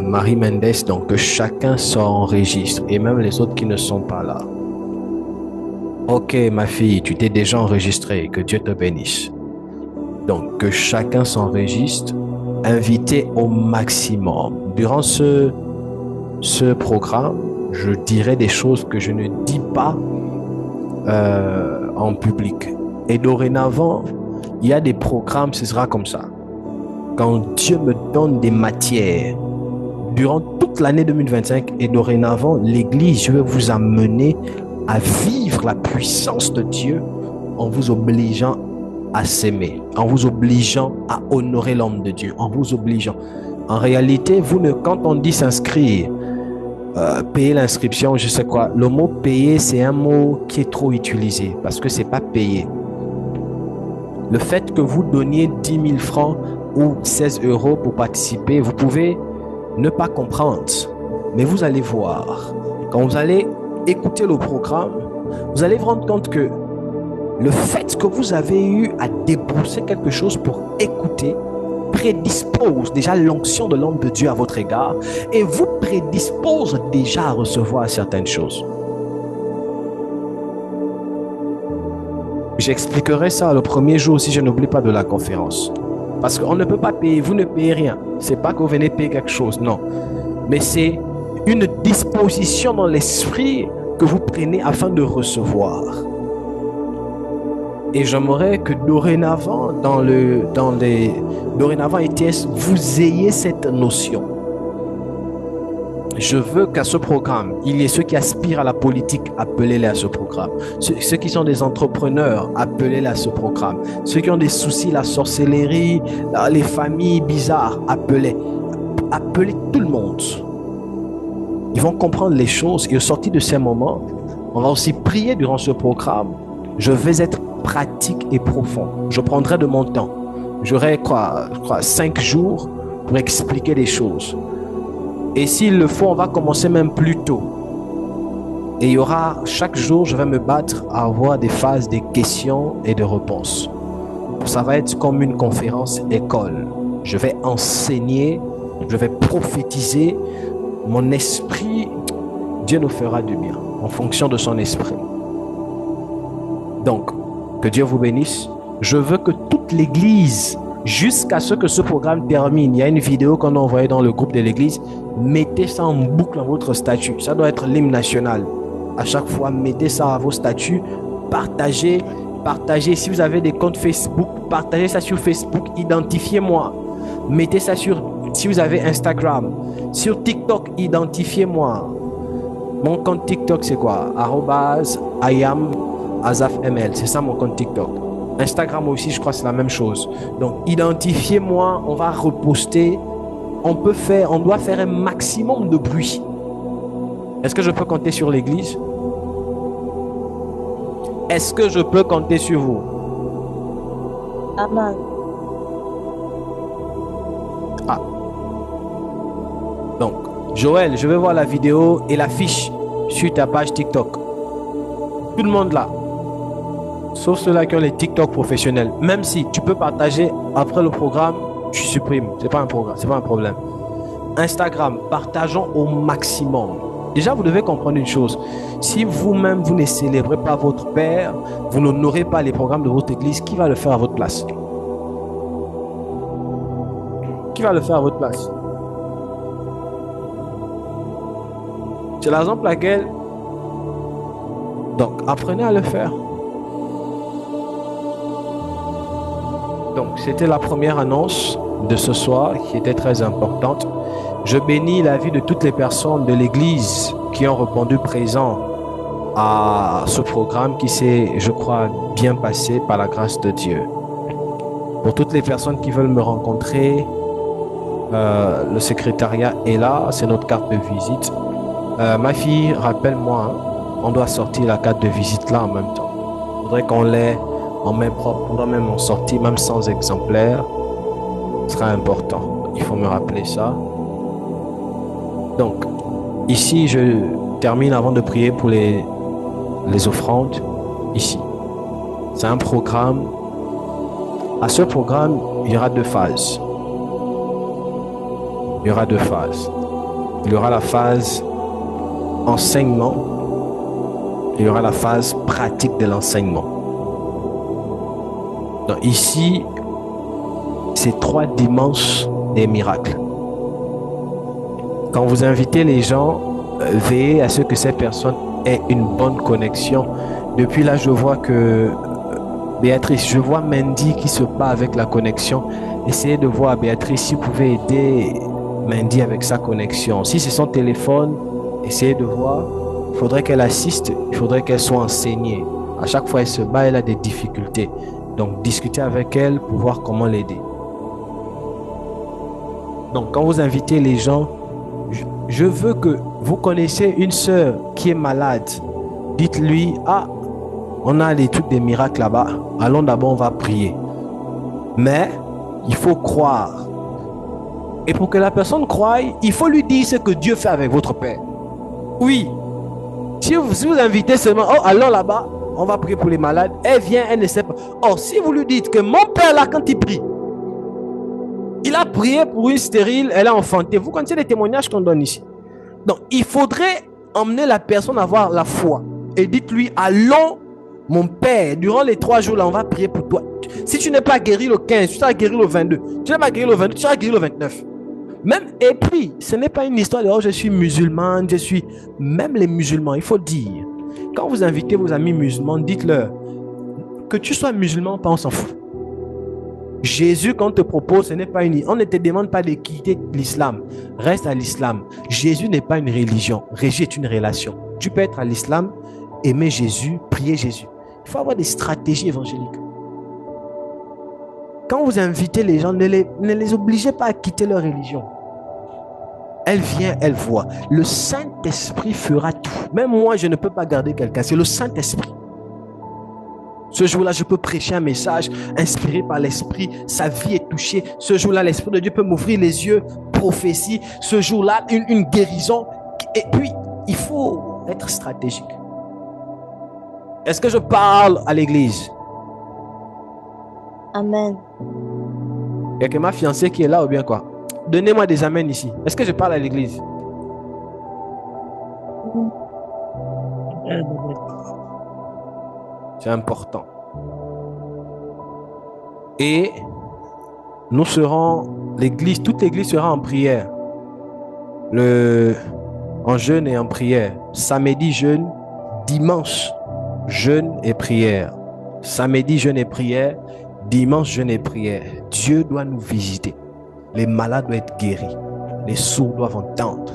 Marie Mendes, donc que chacun s'enregistre et même les autres qui ne sont pas là. Ok, ma fille, tu t'es déjà enregistrée, que Dieu te bénisse. Donc, que chacun s'enregistre, invité au maximum. Durant ce programme, je dirai des choses que je ne dis pas en public. Et dorénavant, il y a des programmes, ce sera comme ça. Quand Dieu me donne des matières, durant toute l'année 2025 et dorénavant, l'Église, je vais vous amener à vivre la puissance de Dieu en vous obligeant à s'aimer, en vous obligeant à honorer l'homme de Dieu, en vous obligeant. En réalité, quand on dit s'inscrire, payer l'inscription, je sais quoi, le mot payer, c'est un mot qui est trop utilisé parce que c'est pas payer. Le fait que vous donniez 10 000 francs ou 16 euros pour participer, vous pouvez ne pas comprendre, mais vous allez voir. Quand vous allez écouter le programme, vous allez vous rendre compte que le fait que vous avez eu à débourser quelque chose pour écouter prédispose déjà l'onction de l'homme de Dieu à votre égard et vous prédispose déjà à recevoir certaines choses. J'expliquerai ça le premier jour si je n'oublie pas de la conférence. Parce qu'on ne peut pas payer, vous ne payez rien. C'est pas que vous venez payer quelque chose, non. Mais c'est une disposition dans l'esprit que vous prenez afin de recevoir. Et j'aimerais que dorénavant, dorénavant, ETS, vous ayez cette notion. Je veux qu'à ce programme, il y ait ceux qui aspirent à la politique, appelez-les à ce programme. Ceux qui sont des entrepreneurs, appelez-les à ce programme. Ceux qui ont des soucis, la sorcellerie, les familles bizarres, appelez tout le monde. Ils vont comprendre les choses et au sortir de ces moments, on va aussi prier durant ce programme. Je vais être pratique et profond. Je prendrai de mon temps. J'aurai 5 jours pour expliquer les choses. Et s'il le faut, on va commencer même plus tôt. Et il y aura, chaque jour, je vais me battre à avoir des phases de questions et de réponses. Ça va être comme une conférence école. Je vais enseigner, je vais prophétiser. Mon esprit, Dieu nous fera du bien en fonction de son esprit. Donc, que Dieu vous bénisse. Je veux que toute l'église, jusqu'à ce que ce programme termine, il y a une vidéo qu'on a envoyée dans le groupe de l'église, mettez ça en boucle dans votre statut. Ça doit être l'hymne national. À chaque fois, mettez ça à vos statuts, partagez. Si vous avez des comptes Facebook, partagez ça sur Facebook, identifiez-moi. Mettez ça si vous avez Instagram. Sur TikTok, identifiez-moi. Mon compte TikTok, c'est quoi? @IamAzafML. C'est ça mon compte TikTok. Instagram aussi, je crois que c'est la même chose. Donc, identifiez-moi, on va reposter. On doit faire un maximum de bruit. Est-ce que je peux compter sur l'église? Est-ce que je peux compter sur vous? Amen. Ah. Donc, Joël, je vais voir la vidéo et l'affiche sur ta page TikTok. Tout le monde là. Sauf ceux-là qui ont les TikTok professionnels. Même si tu peux partager après le programme, tu supprimes. C'est pas un problème. Instagram, partageons au maximum. Déjà, vous devez comprendre une chose. Si vous-même, vous ne célébrez pas votre Père, vous n'honorez pas les programmes de votre église, qui va le faire à votre place? Qui va le faire à votre place? C'est la raison pour laquelle, donc, apprenez à le faire. Donc, c'était la première annonce de ce soir qui était très importante. Je bénis la vie de toutes les personnes de l'Église qui ont répondu présent à ce programme qui s'est, je crois, bien passé par la grâce de Dieu. Pour toutes les personnes qui veulent me rencontrer, le secrétariat est là, c'est notre carte de visite. Ma fille, rappelle-moi, on doit sortir la carte de visite là en même temps. faudrait qu'on l'ait en main propre. On doit même en sortir, même sans exemplaire. Ce sera important. Il faut me rappeler ça. Donc, ici, je termine avant de prier pour les offrandes. Ici. C'est un programme. À ce programme, il y aura 2 phases. Il y aura 2 phases. Il y aura la phase enseignement. Il y aura la phase pratique de l'enseignement. Donc ici, c'est 3 dimanches des miracles. Quand vous invitez les gens, veillez à ce que ces personnes aient une bonne connexion. Depuis là, je vois que Béatrice, je vois Mandy qui se bat avec la connexion. Essayez de voir, Béatrice, si vous pouvez aider Mandy avec sa connexion. Si c'est son téléphone, essayez de voir. Il faudrait qu'elle assiste, il faudrait qu'elle soit enseignée. À chaque fois, elle se bat, elle a des difficultés. Donc, discutez avec elle pour voir comment l'aider. Donc, quand vous invitez les gens, je veux que vous connaissez une sœur qui est malade. Dites-lui, ah, on a les trucs des miracles là-bas. Allons d'abord, on va prier. Mais, il faut croire. Et pour que la personne croie, il faut lui dire ce que Dieu fait avec votre Père. Oui. Si vous invitez seulement, oh, allons là-bas, on va prier pour les malades. Elle vient, elle ne sait pas. Or, si vous lui dites que mon Père là, quand il prie, il a prié pour une stérile, elle a enfanté. Vous connaissez les témoignages qu'on donne ici. Donc, il faudrait emmener la personne à avoir la foi. Et dites-lui, allons, mon Père, durant les 3 jours là, on va prier pour toi. Si tu n'es pas guéri le 15, tu seras guéri le 22. Tu n'es pas guéri le 22, tu seras guéri le 29. Même, et puis, ce n'est pas une histoire de oh, je suis musulman, je suis... Même les musulmans, il faut dire. Quand vous invitez vos amis musulmans, dites-leur que tu sois musulman, pas on s'en fout. Jésus, quand on te propose, ce n'est pas une... On ne te demande pas de quitter l'islam. Reste à l'islam. Jésus n'est pas une religion. Jésus est une relation. Tu peux être à l'islam, aimer Jésus, prier Jésus. Il faut avoir des stratégies évangéliques. Quand vous invitez les gens, ne les obligez pas à quitter leur religion. Elle vient, elle voit. Le Saint-Esprit fera tout. Même moi, je ne peux pas garder quelqu'un. C'est le Saint-Esprit. Ce jour-là, je peux prêcher un message inspiré par l'Esprit. Sa vie est touchée. Ce jour-là, l'Esprit de Dieu peut m'ouvrir les yeux. Prophétie. Ce jour-là, une guérison. Et puis, il faut être stratégique. Est-ce que je parle à l'église? Amen. Il y a que ma fiancée qui est là ou bien quoi? Donnez-moi des amens ici. Est-ce que je parle à l'église? C'est important. Et nous serons, l'église, toute l'église sera en prière. En jeûne et en prière. Samedi, jeûne. Dimanche, jeûne et prière. Samedi, jeûne et prière. Dimanche, jeûne et prière. Dieu doit nous visiter. Les malades doivent être guéris. Les sourds doivent entendre.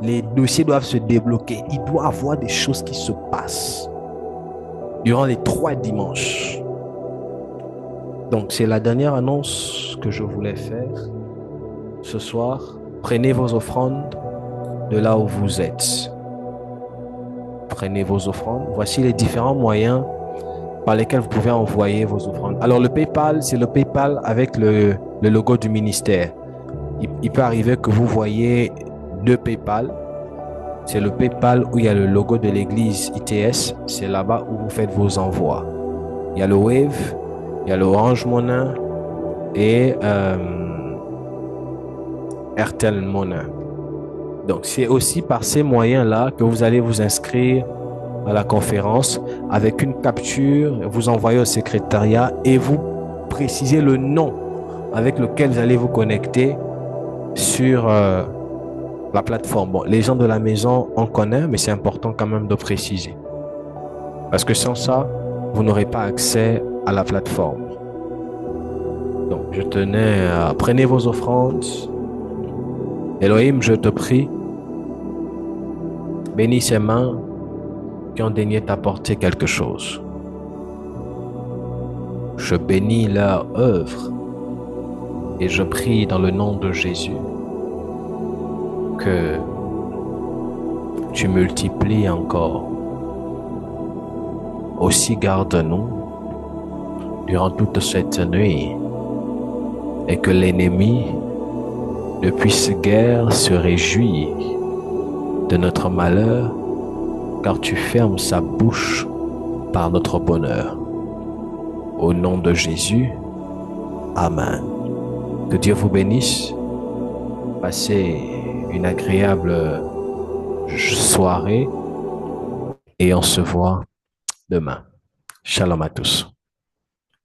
Les dossiers doivent se débloquer. Il doit y avoir des choses qui se passent durant les 3 dimanches. Donc, c'est la dernière annonce que je voulais faire ce soir. Prenez vos offrandes de là où vous êtes. Prenez vos offrandes. Voici les différents moyens par lesquels vous pouvez envoyer vos offrandes. Alors, le PayPal, c'est le PayPal avec le logo du ministère. Il peut arriver que vous voyez 2 PayPal. C'est le PayPal où il y a le logo de l'église ITS. C'est là-bas où vous faites vos envois. Il y a le Wave, il y a le Orange Money et Airtel Money. Donc, c'est aussi par ces moyens-là que vous allez vous inscrire à la conférence avec une capture, vous envoyez au secrétariat et vous précisez le nom avec lequel vous allez vous connecter sur la plateforme. Bon, les gens de la maison en connaissent, mais c'est important quand même de préciser. Parce que sans ça, vous n'aurez pas accès à la plateforme. Donc, je tenais à... Prenez vos offrandes. Elohim, je te prie, bénis ces mains qui ont daigné t'apporter quelque chose. Je bénis leur œuvre et je prie dans le nom de Jésus que tu multiplies encore aussi garde-nous durant toute cette nuit et que l'ennemi ne puisse guère se réjouir de notre malheur, car tu fermes sa bouche par notre bonheur. Au nom de Jésus, Amen. Que Dieu vous bénisse. Passez une agréable soirée et on se voit demain. Shalom à tous.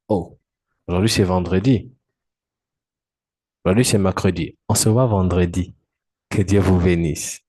Oh, aujourd'hui c'est vendredi. Aujourd'hui c'est mercredi. On se voit vendredi. Que Dieu vous bénisse.